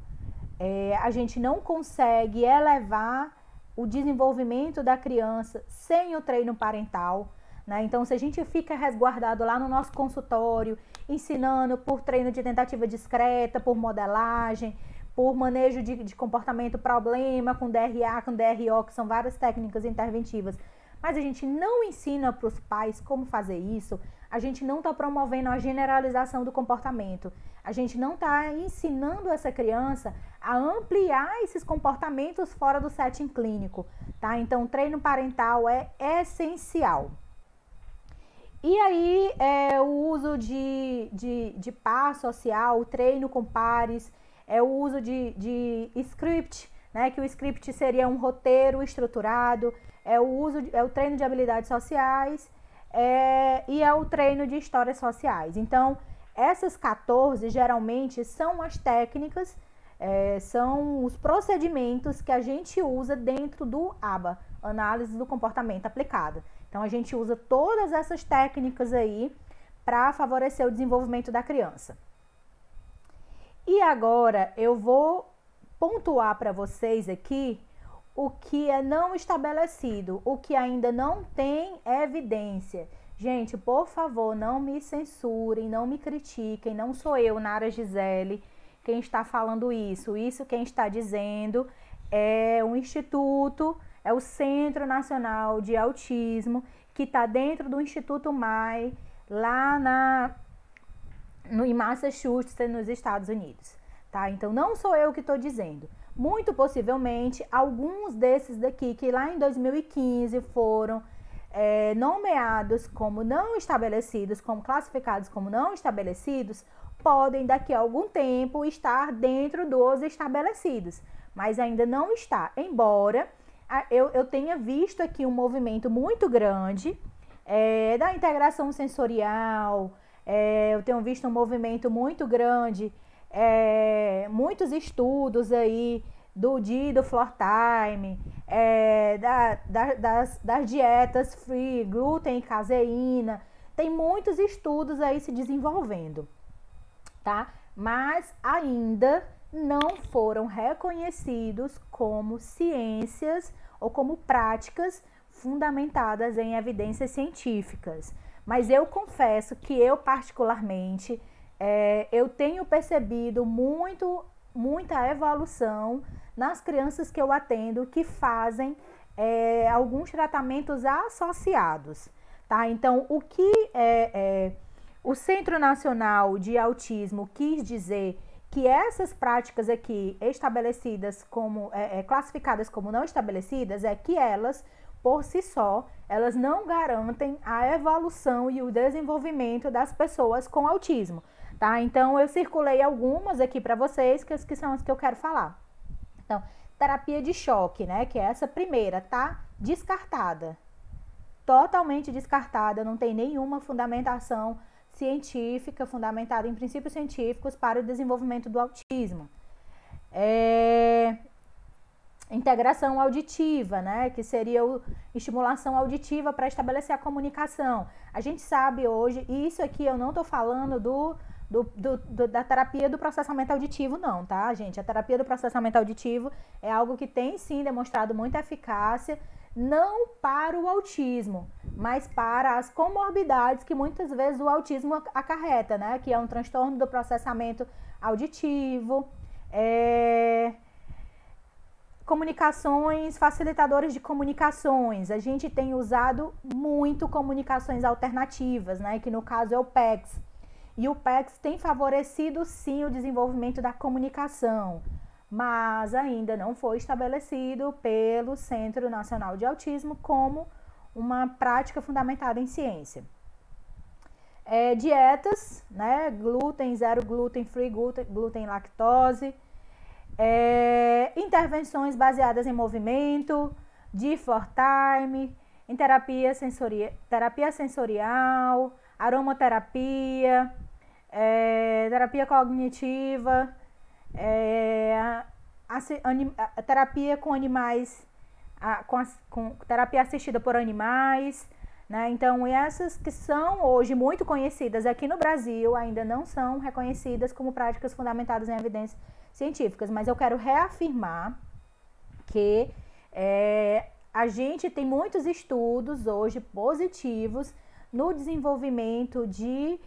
Speaker 1: a gente não consegue elevar o desenvolvimento da criança sem o treino parental, né? Então, se a gente fica resguardado lá no nosso consultório, ensinando por treino de tentativa discreta, por modelagem, por manejo de comportamento problema, com DRA, com DRO, que são várias técnicas interventivas, mas a gente não ensina para os pais como fazer isso, a gente não está promovendo a generalização do comportamento, a gente não está ensinando essa criança a ampliar esses comportamentos fora do setting clínico, tá? Então, o treino parental é essencial. E aí, o uso de par social, o treino com pares, o uso de script, né? Que o script seria um roteiro estruturado, o treino de habilidades sociais e o treino de histórias sociais. Então, essas 14 geralmente são as técnicas, são os procedimentos que a gente usa dentro do ABA, Análise do Comportamento Aplicada. Então, a gente usa todas essas técnicas aí para favorecer o desenvolvimento da criança. E agora, eu vou pontuar para vocês aqui o que é não estabelecido, o que ainda não tem evidência. Gente, por favor, não me censurem, não me critiquem, não sou eu, Nara Gisele, quem está falando isso. Isso quem está dizendo é o Instituto, é o Centro Nacional de Autismo, que está dentro do Instituto MAI, lá em Massachusetts, nos Estados Unidos. Tá? Então, não sou eu que estou dizendo. Muito possivelmente, alguns desses daqui, que lá em 2015 foram nomeados como não estabelecidos, como classificados como não estabelecidos, podem daqui a algum tempo estar dentro dos estabelecidos, mas ainda não está, embora eu tenha visto aqui um movimento muito grande da integração sensorial, eu tenho visto um movimento muito grande, muitos estudos aí do floor time, das dietas free, glúten e caseína, tem muitos estudos aí se desenvolvendo, tá? Mas ainda não foram reconhecidos como ciências ou como práticas fundamentadas em evidências científicas. Mas eu confesso que eu particularmente, eu tenho percebido muita evolução nas crianças que eu atendo que fazem alguns tratamentos associados, tá? Então, o que o Centro Nacional de Autismo quis dizer que essas práticas aqui estabelecidas como, classificadas como não estabelecidas, é que elas, por si só, elas não garantem a evolução e o desenvolvimento das pessoas com autismo, tá? Então, eu circulei algumas aqui para vocês, que são as que eu quero falar. Então, terapia de choque, né, que é essa primeira, tá descartada, totalmente descartada, não tem nenhuma fundamentação científica, fundamentada em princípios científicos para o desenvolvimento do autismo. Integração auditiva, né, que seria estimulação auditiva para estabelecer a comunicação. A gente sabe hoje, e isso aqui eu não estou falando da terapia do processamento auditivo, não, tá, gente? A terapia do processamento auditivo é algo que tem, sim, demonstrado muita eficácia, não para o autismo, mas para as comorbidades que muitas vezes o autismo acarreta, né? Que é um transtorno do processamento auditivo, comunicações, facilitadores de comunicações. A gente tem usado muito comunicações alternativas, né? Que no caso é o PECS. E o PECS tem favorecido, sim, o desenvolvimento da comunicação, mas ainda não foi estabelecido pelo Centro Nacional de Autismo como uma prática fundamentada em ciência. Dietas, né? Glúten, zero glúten, free glúten, lactose. Intervenções baseadas em movimento, de for time, em terapia sensorial, aromaterapia, terapia cognitiva, terapia com animais, com terapia assistida por animais, né? Então, essas que são hoje muito conhecidas aqui no Brasil, ainda não são reconhecidas como práticas fundamentadas em evidências científicas, mas eu quero reafirmar que a gente tem muitos estudos hoje positivos no desenvolvimento de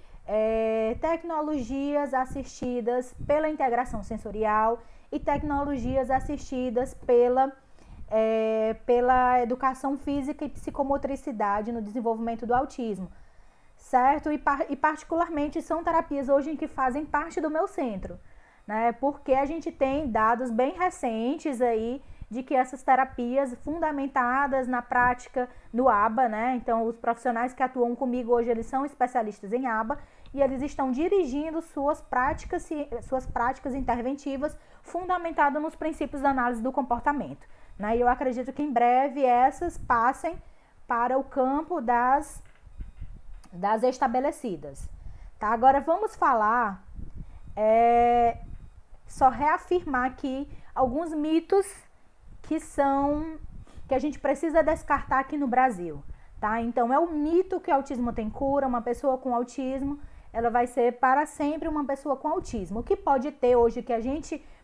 Speaker 1: tecnologias assistidas pela integração sensorial e tecnologias assistidas pela educação física e psicomotricidade no desenvolvimento do autismo, certo? E particularmente são terapias hoje em que fazem parte do meu centro, né? Porque a gente tem dados bem recentes aí de que essas terapias fundamentadas na prática no ABA, né? Então, os profissionais que atuam comigo hoje, eles são especialistas em ABA e eles estão dirigindo suas práticas interventivas fundamentadas nos princípios da análise do comportamento, né? E eu acredito que em breve essas passem para o campo das estabelecidas, tá? Agora vamos falar, só reafirmar aqui alguns mitos que a gente precisa descartar aqui no Brasil, tá? Então, é o mito que o autismo tem cura. Uma pessoa com autismo, ela vai ser para sempre uma pessoa com autismo. O que pode ter hoje, que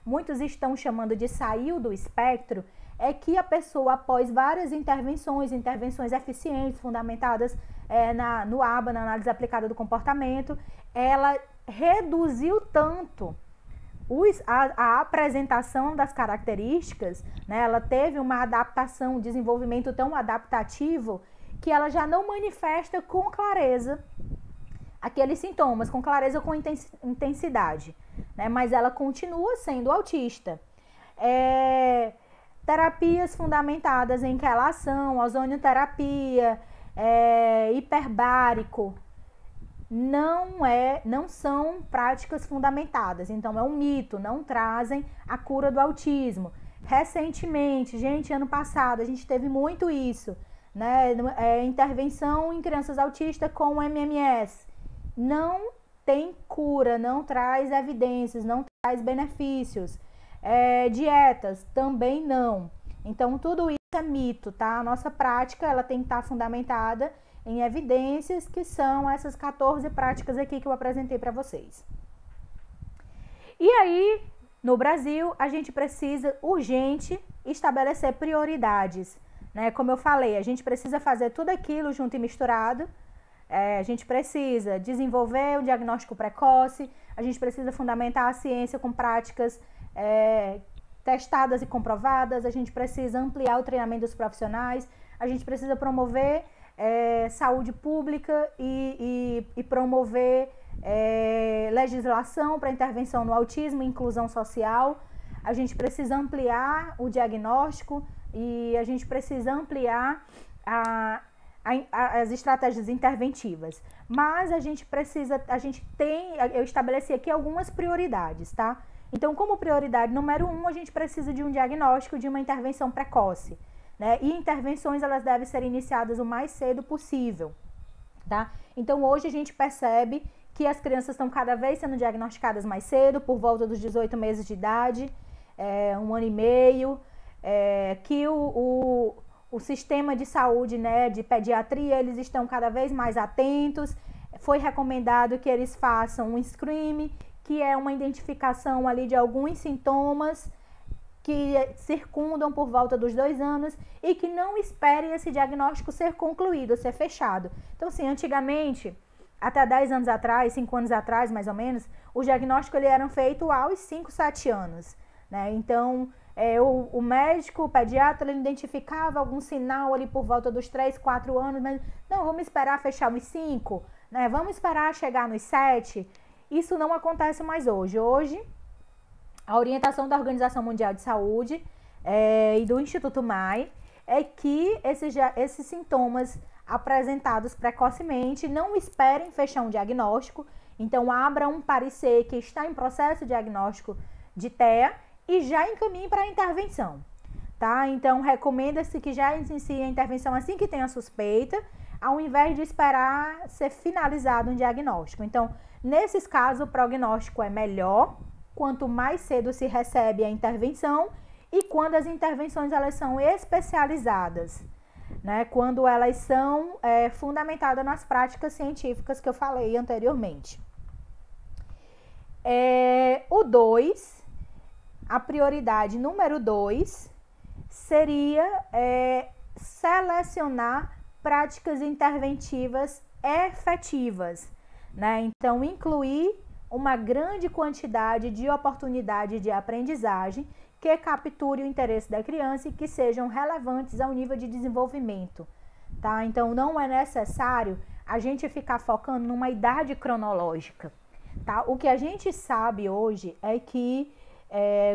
Speaker 1: muitos estão chamando de saiu do espectro, é que a pessoa, após várias intervenções eficientes, fundamentadas no ABA, na análise aplicada do comportamento, ela reduziu tanto a apresentação das características, né? Ela teve uma adaptação, um desenvolvimento tão adaptativo que ela já não manifesta com clareza aqueles sintomas, com clareza, com intensidade, né? Mas ela continua sendo autista. Terapias fundamentadas em quelação, ozonioterapia, hiperbárico, não são práticas fundamentadas, então é um mito, não trazem a cura do autismo. Recentemente, gente, ano passado, a gente teve muito isso, né? Intervenção em crianças autistas com MMS. Não tem cura, não traz evidências, não traz benefícios. Dietas, também não. Então, tudo isso é mito, tá? A nossa prática, ela tem que estar fundamentada em evidências, que são essas 14 práticas aqui que eu apresentei para vocês. E aí, no Brasil, a gente precisa urgente estabelecer prioridades, né? Como eu falei, a gente precisa fazer tudo aquilo junto e misturado. A gente precisa desenvolver o diagnóstico precoce, a gente precisa fundamentar a ciência com práticas testadas e comprovadas, a gente precisa ampliar o treinamento dos profissionais, a gente precisa promover saúde pública e promover legislação para intervenção no autismo e inclusão social. A gente precisa ampliar o diagnóstico e a gente precisa ampliar as estratégias interventivas. Mas eu estabeleci aqui algumas prioridades, tá? Então, como prioridade número 1, a gente precisa de um diagnóstico, de uma intervenção precoce, né? E intervenções, elas devem ser iniciadas o mais cedo possível, tá? Então, hoje a gente percebe que as crianças estão cada vez sendo diagnosticadas mais cedo, por volta dos 18 meses de idade, 1 ano e meio, que o sistema de saúde, né, de pediatria, eles estão cada vez mais atentos, foi recomendado que eles façam um screening, que é uma identificação ali de alguns sintomas que circundam por volta dos 2 anos e que não esperem esse diagnóstico ser concluído, ser fechado. Então, assim, antigamente, até 10 anos atrás, 5 anos atrás, mais ou menos, o diagnóstico ele era feito aos 5, 7 anos, né? Então, o médico, o pediatra, ele identificava algum sinal ali por volta dos 3, 4 anos, mas não, vamos esperar fechar os 5, né? Vamos esperar chegar nos 7. Isso não acontece mais hoje. Hoje, a orientação da Organização Mundial de Saúde e do Instituto MAI é que esses sintomas apresentados precocemente não esperem fechar um diagnóstico. Então, abra um parecer que está em processo diagnóstico de TEA e já encaminhe para a intervenção, tá? Então, recomenda-se que já inicie a intervenção assim que tenha suspeita, ao invés de esperar ser finalizado um diagnóstico. Então, nesses casos, o prognóstico é melhor quanto mais cedo se recebe a intervenção e quando as intervenções elas são especializadas, né? Quando elas são fundamentadas nas práticas científicas que eu falei anteriormente. A prioridade número 2 seria selecionar práticas interventivas efetivas, né? Então, incluir uma grande quantidade de oportunidade de aprendizagem que capture o interesse da criança e que sejam relevantes ao nível de desenvolvimento, tá? Então, não é necessário a gente ficar focando numa idade cronológica, tá? O que a gente sabe hoje é que,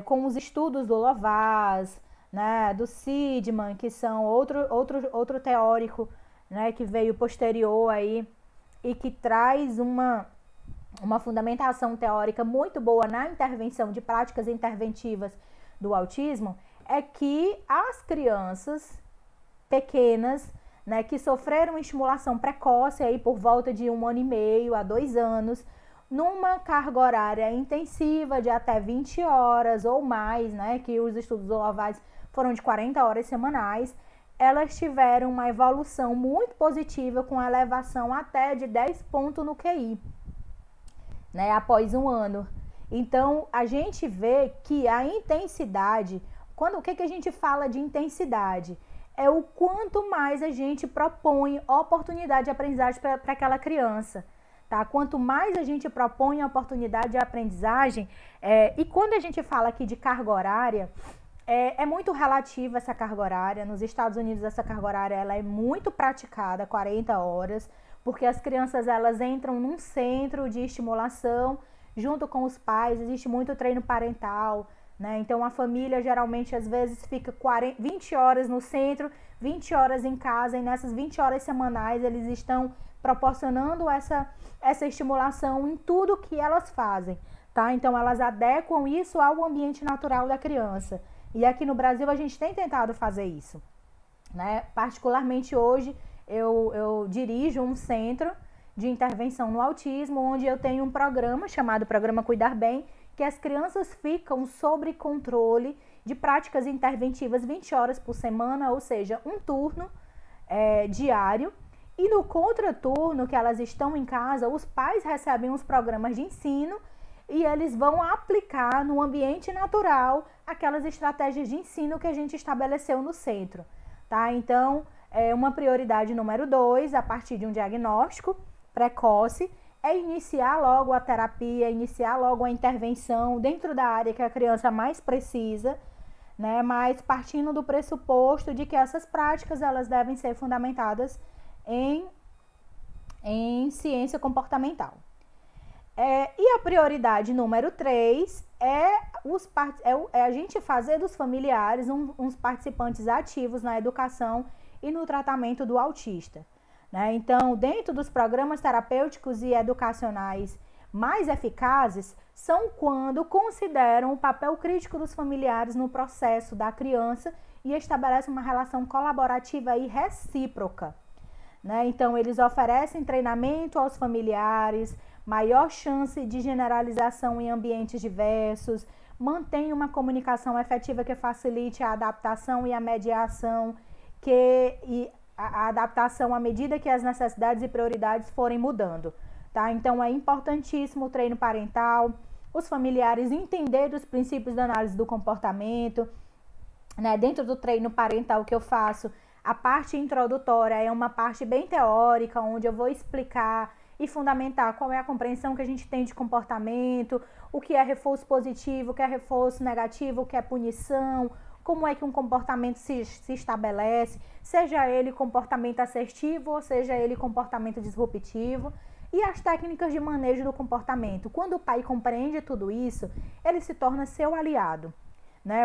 Speaker 1: com os estudos do Lovász, né, do Seidman, que são outro teórico, né, que veio posterior aí e que traz uma fundamentação teórica muito boa na intervenção de práticas interventivas do autismo, é que as crianças pequenas, né, que sofreram estimulação precoce aí por volta de 1 ano e meio a 2 anos, numa carga horária intensiva de até 20 horas ou mais, né, que os estudos do Lovász foram de 40 horas semanais, elas tiveram uma evolução muito positiva com elevação até de 10 pontos no QI, né, após 1 ano. Então, a gente vê que a intensidade, o que a gente fala de intensidade? É o quanto mais a gente propõe oportunidade de aprendizagem para aquela criança, tá? Quanto mais a gente propõe oportunidade de aprendizagem, e quando a gente fala aqui de carga horária, é muito relativa essa carga horária. Nos Estados Unidos, essa carga horária ela é muito praticada, 40 horas, porque as crianças elas entram num centro de estimulação junto com os pais, existe muito treino parental, né? Então a família geralmente às vezes fica 20 horas no centro, 20 horas em casa, e nessas 20 horas semanais eles estão proporcionando essa estimulação em tudo que elas fazem, tá? Então elas adequam isso ao ambiente natural da criança. E aqui no Brasil a gente tem tentado fazer isso, né? Particularmente hoje eu dirijo um centro de intervenção no autismo, onde eu tenho um programa chamado Programa Cuidar Bem, que as crianças ficam sob controle de práticas interventivas 20 horas por semana, ou seja, um turno diário. E no contraturno que elas estão em casa, os pais recebem uns programas de ensino e eles vão aplicar no ambiente natural aquelas estratégias de ensino que a gente estabeleceu no centro, tá? Então, uma prioridade número 2, a partir de um diagnóstico precoce, é iniciar logo a terapia, iniciar logo a intervenção dentro da área que a criança mais precisa, né? Mas partindo do pressuposto de que essas práticas elas devem ser fundamentadas em ciência comportamental. E a prioridade número 3 é a gente fazer dos familiares uns participantes ativos na educação e no tratamento do autista, né? Então, dentro dos programas terapêuticos e educacionais mais eficazes são quando consideram o papel crítico dos familiares no processo da criança e estabelecem uma relação colaborativa e recíproca, né? Então, eles oferecem treinamento aos familiares, maior chance de generalização em ambientes diversos, mantém uma comunicação efetiva que facilite a adaptação e a mediação, a adaptação à medida que as necessidades e prioridades forem mudando. tá? Então é importantíssimo o treino parental, os familiares entenderem os princípios da análise do comportamento, né? Dentro do treino parental que eu faço, a parte introdutória é uma parte bem teórica, onde eu vou explicar e fundamentar qual é a compreensão que a gente tem de comportamento, o que é reforço positivo, o que é reforço negativo, o que é punição, como é que um comportamento se estabelece, seja ele comportamento assertivo ou seja ele comportamento disruptivo, e as técnicas de manejo do comportamento. Quando o pai compreende tudo isso, ele se torna seu aliado. Né?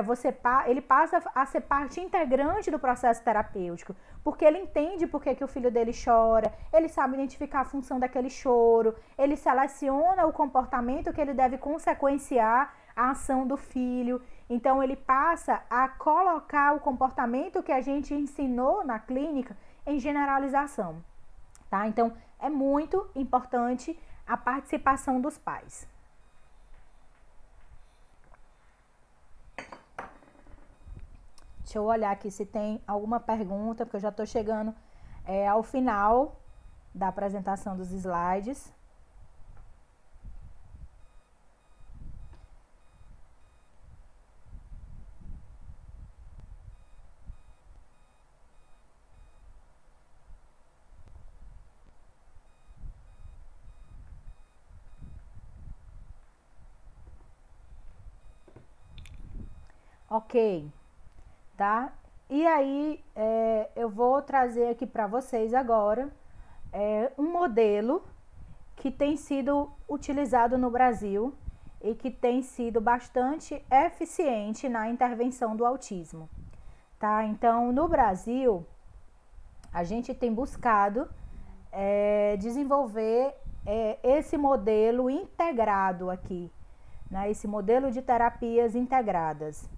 Speaker 1: Ele passa a ser parte integrante do processo terapêutico, porque ele entende por que o filho dele chora, ele sabe identificar a função daquele choro, ele seleciona o comportamento que ele deve consequenciar a ação do filho. Então ele passa a colocar o comportamento que a gente ensinou na clínica em generalização, tá? Então é muito importante a participação dos pais. Deixa eu olhar aqui se tem alguma pergunta, porque eu já estou chegando ao final da apresentação dos slides. Ok, tá? E aí, eu vou trazer aqui para vocês agora um modelo que tem sido utilizado no Brasil e que tem sido bastante eficiente na intervenção do autismo, tá? Então, no Brasil, a gente tem buscado desenvolver esse modelo integrado aqui, né? Esse modelo de terapias integradas.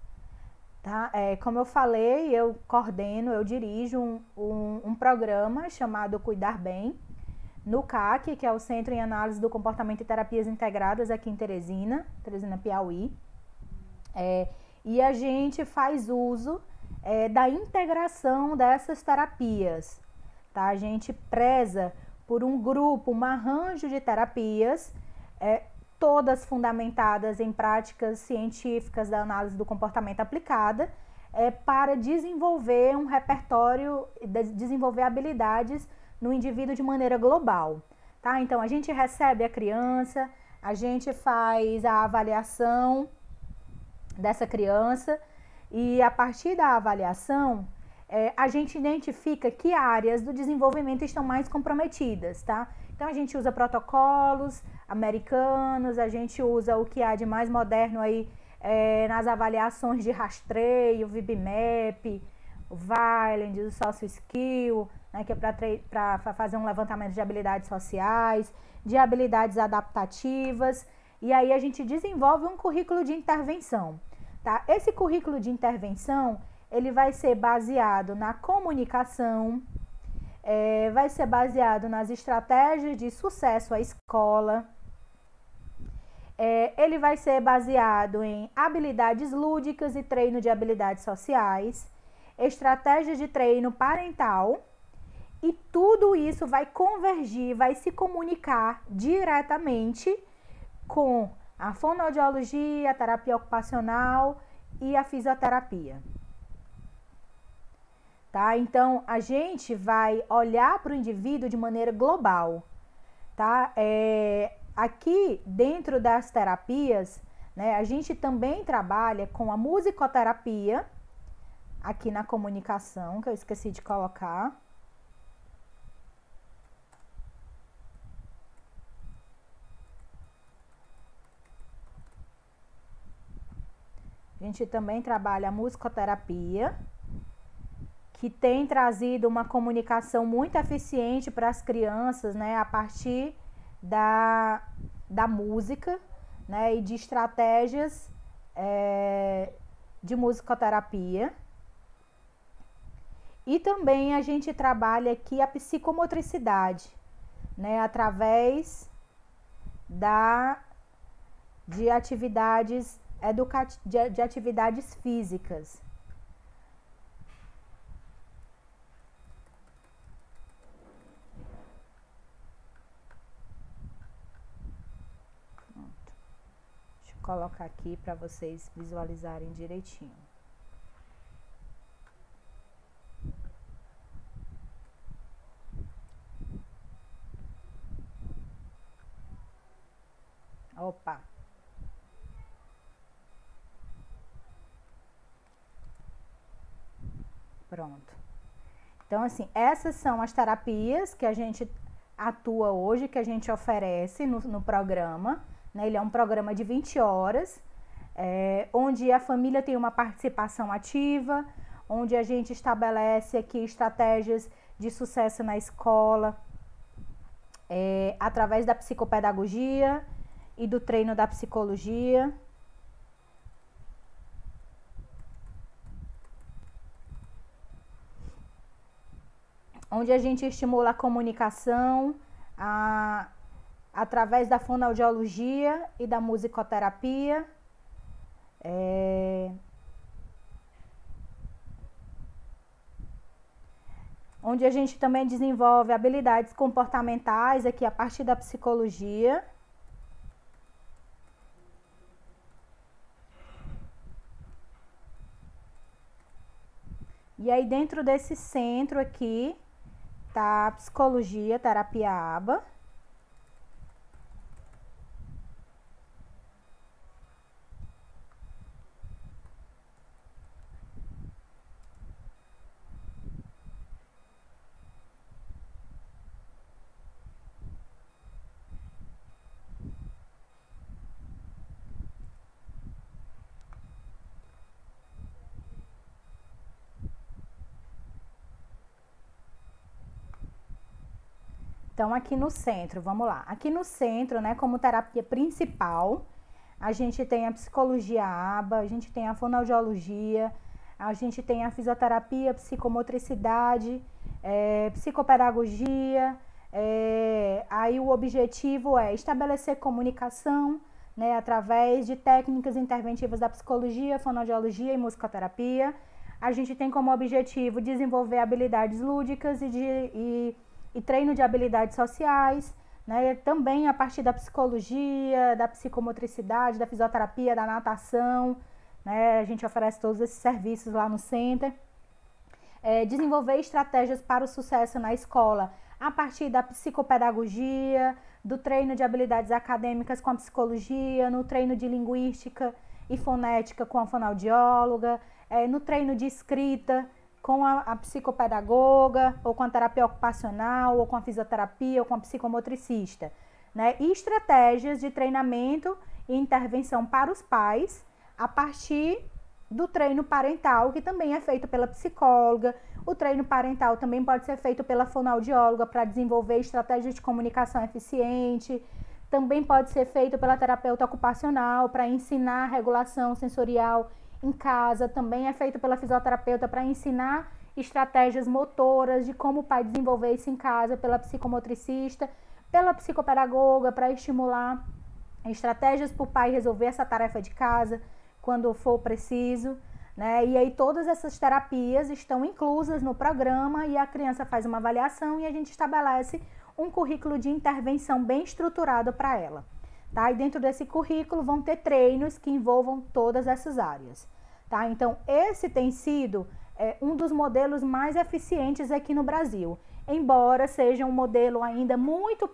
Speaker 1: Tá? Como eu falei, eu coordeno, eu dirijo um programa chamado Cuidar Bem, no CAC, que é o Centro em Análise do Comportamento e Terapias Integradas aqui em Teresina, Piauí. E a gente faz uso da integração dessas terapias. Tá? A gente preza por um grupo, um arranjo de terapias, todas fundamentadas em práticas científicas da análise do comportamento aplicada, para desenvolver um repertório, desenvolver habilidades no indivíduo de maneira global. Tá? Então, a gente recebe a criança, a gente faz a avaliação dessa criança e a partir da avaliação, a gente identifica que áreas do desenvolvimento estão mais comprometidas, tá? Então, a gente usa protocolos americanos, a gente usa o que há de mais moderno aí nas avaliações de rastreio, VB-MAP, o Vineland, o Social Skill, né, que é para fazer um levantamento de habilidades sociais, de habilidades adaptativas, e aí a gente desenvolve um currículo de intervenção, tá? Esse currículo de intervenção, ele vai ser baseado na comunicação, vai ser baseado nas estratégias de sucesso à escola, ele vai ser baseado em habilidades lúdicas e treino de habilidades sociais, estratégias de treino parental, e tudo isso vai convergir, vai se comunicar diretamente com a fonoaudiologia, a terapia ocupacional e a fisioterapia. Tá? Então, a gente vai olhar para o indivíduo de maneira global, tá? Aqui, dentro das terapias, né, a gente também trabalha com a musicoterapia, aqui na comunicação, que eu esqueci de colocar. A gente também trabalha a musicoterapia, que tem trazido uma comunicação muito eficiente para as crianças, né, a partir da música, né, e de estratégias de musicoterapia. E também a gente trabalha aqui a psicomotricidade, né, através de atividades de atividades físicas. colocar aqui para vocês visualizarem direitinho. Opa! Pronto. Então, assim, essas são as terapias que a gente atua hoje, que a gente oferece no programa, né? Ele é um programa de 20 horas, onde a família tem uma participação ativa, onde a gente estabelece aqui estratégias de sucesso na escola, através da psicopedagogia e do treino da psicologia. Onde a gente estimula a comunicação através da fonoaudiologia e da musicoterapia. Onde a gente também desenvolve habilidades comportamentais aqui a partir da psicologia. E aí dentro desse centro aqui tá a psicologia, terapia ABA. Então, aqui no centro, vamos lá. Aqui no centro, né, como terapia principal, a gente tem a psicologia ABA, a gente tem a fonoaudiologia, a gente tem a fisioterapia, psicomotricidade, psicopedagogia. Aí o objetivo é estabelecer comunicação, né, através de técnicas interventivas da psicologia, fonoaudiologia e musicoterapia. A gente tem como objetivo desenvolver habilidades lúdicas e treino de habilidades sociais, né? Também a partir da psicologia, da psicomotricidade, da fisioterapia, da natação, né? A gente oferece todos esses serviços lá no Center. Desenvolver estratégias para o sucesso na escola a partir da psicopedagogia, do treino de habilidades acadêmicas com a psicologia, no treino de linguística e fonética com a fonoaudióloga, no treino de escrita com a psicopedagoga, ou com a terapia ocupacional, ou com a fisioterapia, ou com a psicomotricista, né? E estratégias de treinamento e intervenção para os pais, a partir do treino parental, que também é feito pela psicóloga. O treino parental também pode ser feito pela fonoaudióloga para desenvolver estratégias de comunicação eficiente. Também pode ser feito pela terapeuta ocupacional para ensinar regulação sensorial em casa. Também é feito pela fisioterapeuta para ensinar estratégias motoras de como o pai desenvolver isso em casa, pela psicomotricista, pela psicopedagoga para estimular estratégias para o pai resolver essa tarefa de casa quando for preciso, né? E aí todas essas terapias estão inclusas no programa e a criança faz uma avaliação e a gente estabelece um currículo de intervenção bem estruturado para ela. Tá? E dentro desse currículo vão ter treinos que envolvam todas essas áreas. Tá? Então, esse tem sido um dos modelos mais eficientes aqui no Brasil. Embora seja um modelo ainda muito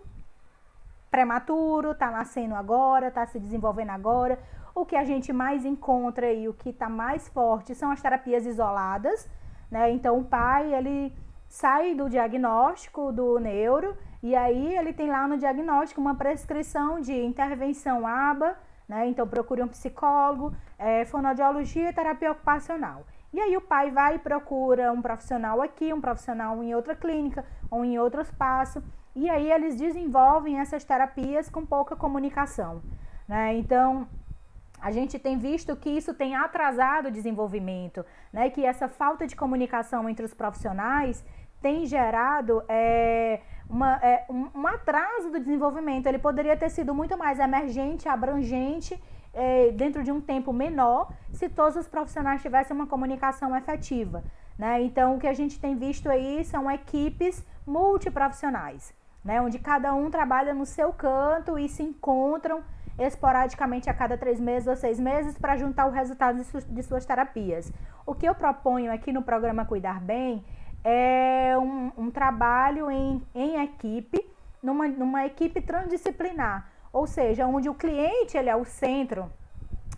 Speaker 1: prematuro, está nascendo agora, está se desenvolvendo agora. O que a gente mais encontra e o que está mais forte são as terapias isoladas, né? Então, o pai, ele sai do diagnóstico do neuro e aí ele tem lá no diagnóstico uma prescrição de intervenção ABA, né? Então procure um psicólogo, fonoaudiologia e terapia ocupacional. E aí o pai vai e procura um profissional aqui, um profissional em outra clínica ou em outro espaço. E aí eles desenvolvem essas terapias com pouca comunicação, né? Então, a gente tem visto que isso tem atrasado o desenvolvimento, né? Que essa falta de comunicação entre os profissionais tem gerado um atraso do desenvolvimento. Ele poderia ter sido muito mais emergente, abrangente, dentro de um tempo menor, se todos os profissionais tivessem uma comunicação efetiva, né? Então, o que a gente tem visto aí são equipes multiprofissionais, né? Onde cada um trabalha no seu canto e se encontram esporadicamente a cada 3 meses ou 6 meses para juntar o resultado de suas terapias. O que eu proponho aqui no programa Cuidar Bem é um trabalho em equipe, numa equipe transdisciplinar, ou seja, onde o cliente ele é o centro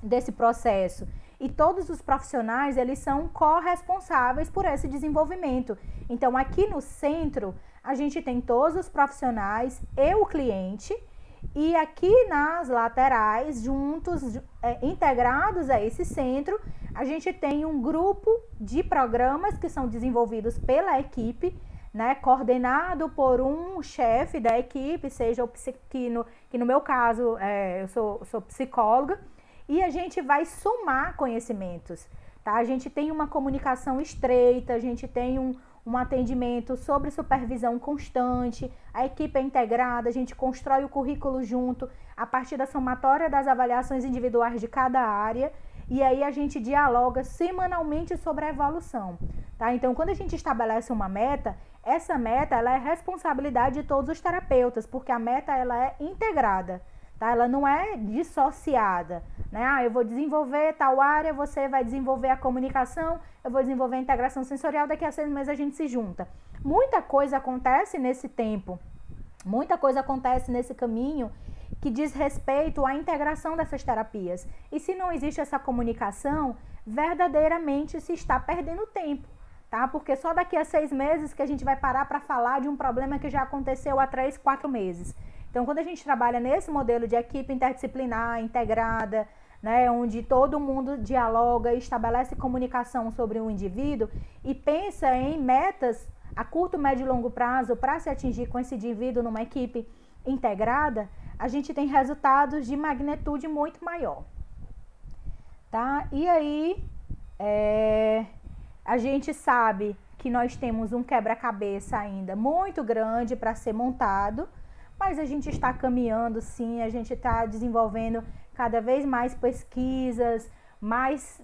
Speaker 1: desse processo e todos os profissionais eles são corresponsáveis por esse desenvolvimento. Então aqui no centro a gente tem todos os profissionais e o cliente, e aqui nas laterais, juntos, integrados a esse centro, a gente tem um grupo de programas que são desenvolvidos pela equipe, né, coordenado por um chefe da equipe, seja que no meu caso eu sou psicóloga, e a gente vai somar conhecimentos, tá? A gente tem uma comunicação estreita, a gente tem um atendimento sobre supervisão constante, a equipe é integrada, a gente constrói o currículo junto, a partir da somatória das avaliações individuais de cada área, e aí a gente dialoga semanalmente sobre a evolução, tá? Então, quando a gente estabelece uma meta, essa meta ela é responsabilidade de todos os terapeutas, porque a meta ela é integrada, tá? Ela não é dissociada, né? Ah, eu vou desenvolver tal área, você vai desenvolver a comunicação, eu vou desenvolver a integração sensorial, daqui a 6 meses a gente se junta. Muita coisa acontece nesse tempo, muita coisa acontece nesse caminho que diz respeito à integração dessas terapias. E se não existe essa comunicação, verdadeiramente se está perdendo tempo, tá? Porque só daqui a 6 meses que a gente vai parar para falar de um problema que já aconteceu há 3, 4 meses. Então, quando a gente trabalha nesse modelo de equipe interdisciplinar, integrada, né, onde todo mundo dialoga e estabelece comunicação sobre o indivíduo e pensa em metas a curto, médio e longo prazo para se atingir com esse indivíduo numa equipe integrada, a gente tem resultados de magnitude muito maior, tá? E aí, a gente sabe que nós temos um quebra-cabeça ainda muito grande para ser montado, mas a gente está caminhando sim, a gente está desenvolvendo cada vez mais pesquisas, mais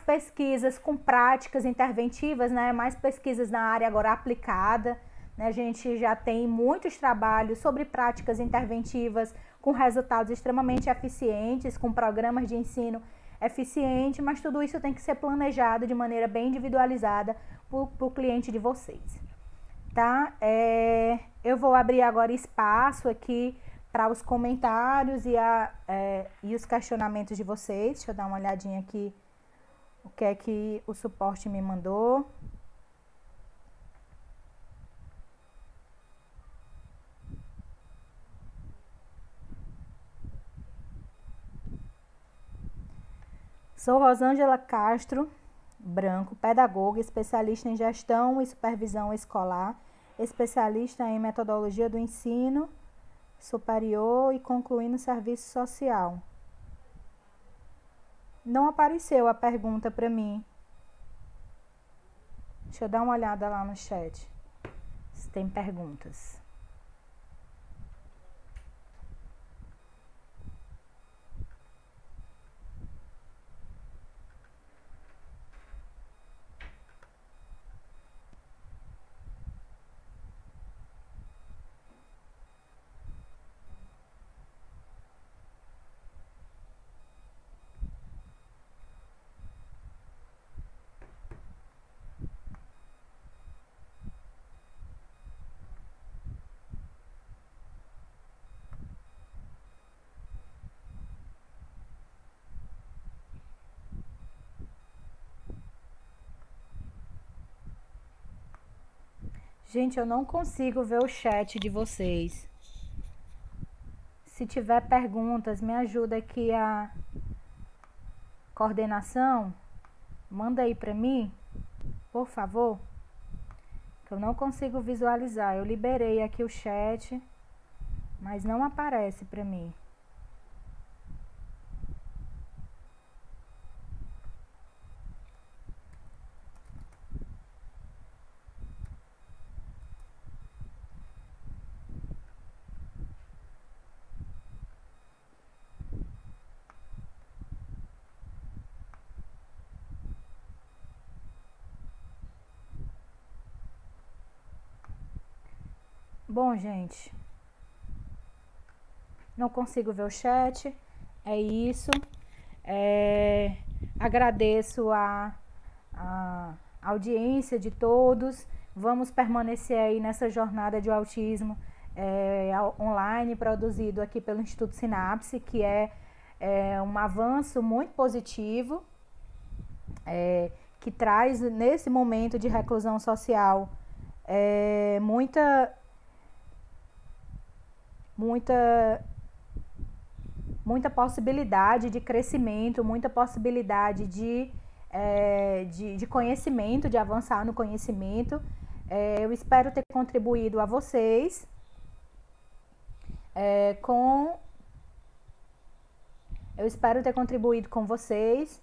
Speaker 1: pesquisas com práticas interventivas, né? Mais pesquisas na área agora aplicada, né? A gente já tem muitos trabalhos sobre práticas interventivas com resultados extremamente eficientes, com programas de ensino eficiente, mas tudo isso tem que ser planejado de maneira bem individualizada para o cliente de vocês, tá? Eu vou abrir agora espaço aqui para os comentários e os questionamentos de vocês. Deixa eu dar uma olhadinha aqui o que é que o suporte me mandou. Sou Rosângela Castro Branco, pedagoga, especialista em gestão e supervisão escolar, especialista em metodologia do ensino superior e concluindo serviço social. Não apareceu a pergunta para mim. Deixa eu dar uma olhada lá no chat, se tem perguntas. Gente, eu não consigo ver o chat de vocês. Se tiver perguntas, me ajuda aqui a coordenação. Manda aí para mim, por favor, que eu não consigo visualizar. Eu liberei aqui o chat, mas não aparece para mim. Bom, gente, Não consigo ver o chat. É isso. Agradeço a audiência de todos. Vamos permanecer aí nessa jornada de autismo online, produzido aqui pelo Instituto Sinapse, que é um avanço muito positivo, que traz nesse momento de reclusão social muita possibilidade de crescimento, muita possibilidade de conhecimento, de avançar no conhecimento. Eu espero ter contribuído a vocês com vocês.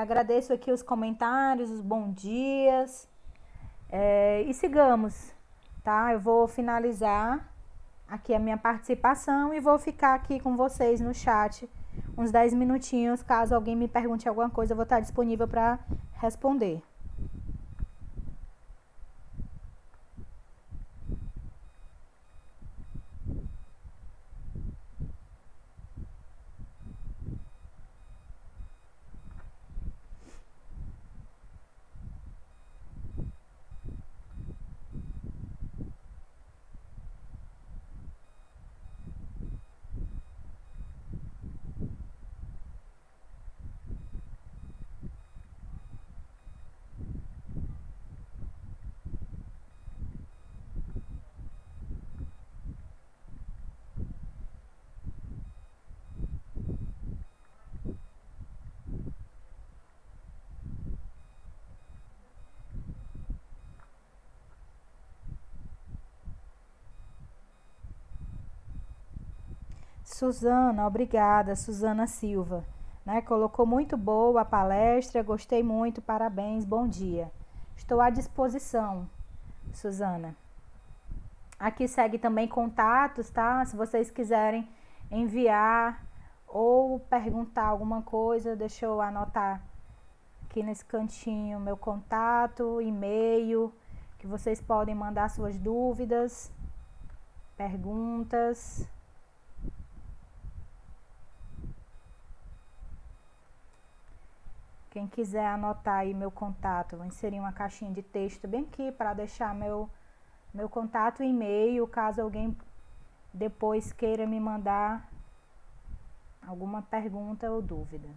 Speaker 1: Agradeço aqui os comentários, os bons dias. E sigamos, tá? Eu vou finalizar aqui a minha participação e vou ficar aqui com vocês no chat uns 10 minutinhos. Caso alguém me pergunte alguma coisa, eu vou estar disponível para responder. Suzana, obrigada, Suzana Silva, né? Colocou muito boa a palestra, gostei muito, parabéns, bom dia. Estou à disposição, Suzana. Aqui segue também contatos, tá? Se vocês quiserem enviar ou perguntar alguma coisa, deixa eu anotar aqui nesse cantinho meu contato, e-mail, que vocês podem mandar suas dúvidas, perguntas. Quem quiser anotar aí meu contato, vou inserir uma caixinha de texto bem aqui para deixar meu contato e e-mail, caso alguém depois queira me mandar alguma pergunta ou dúvida.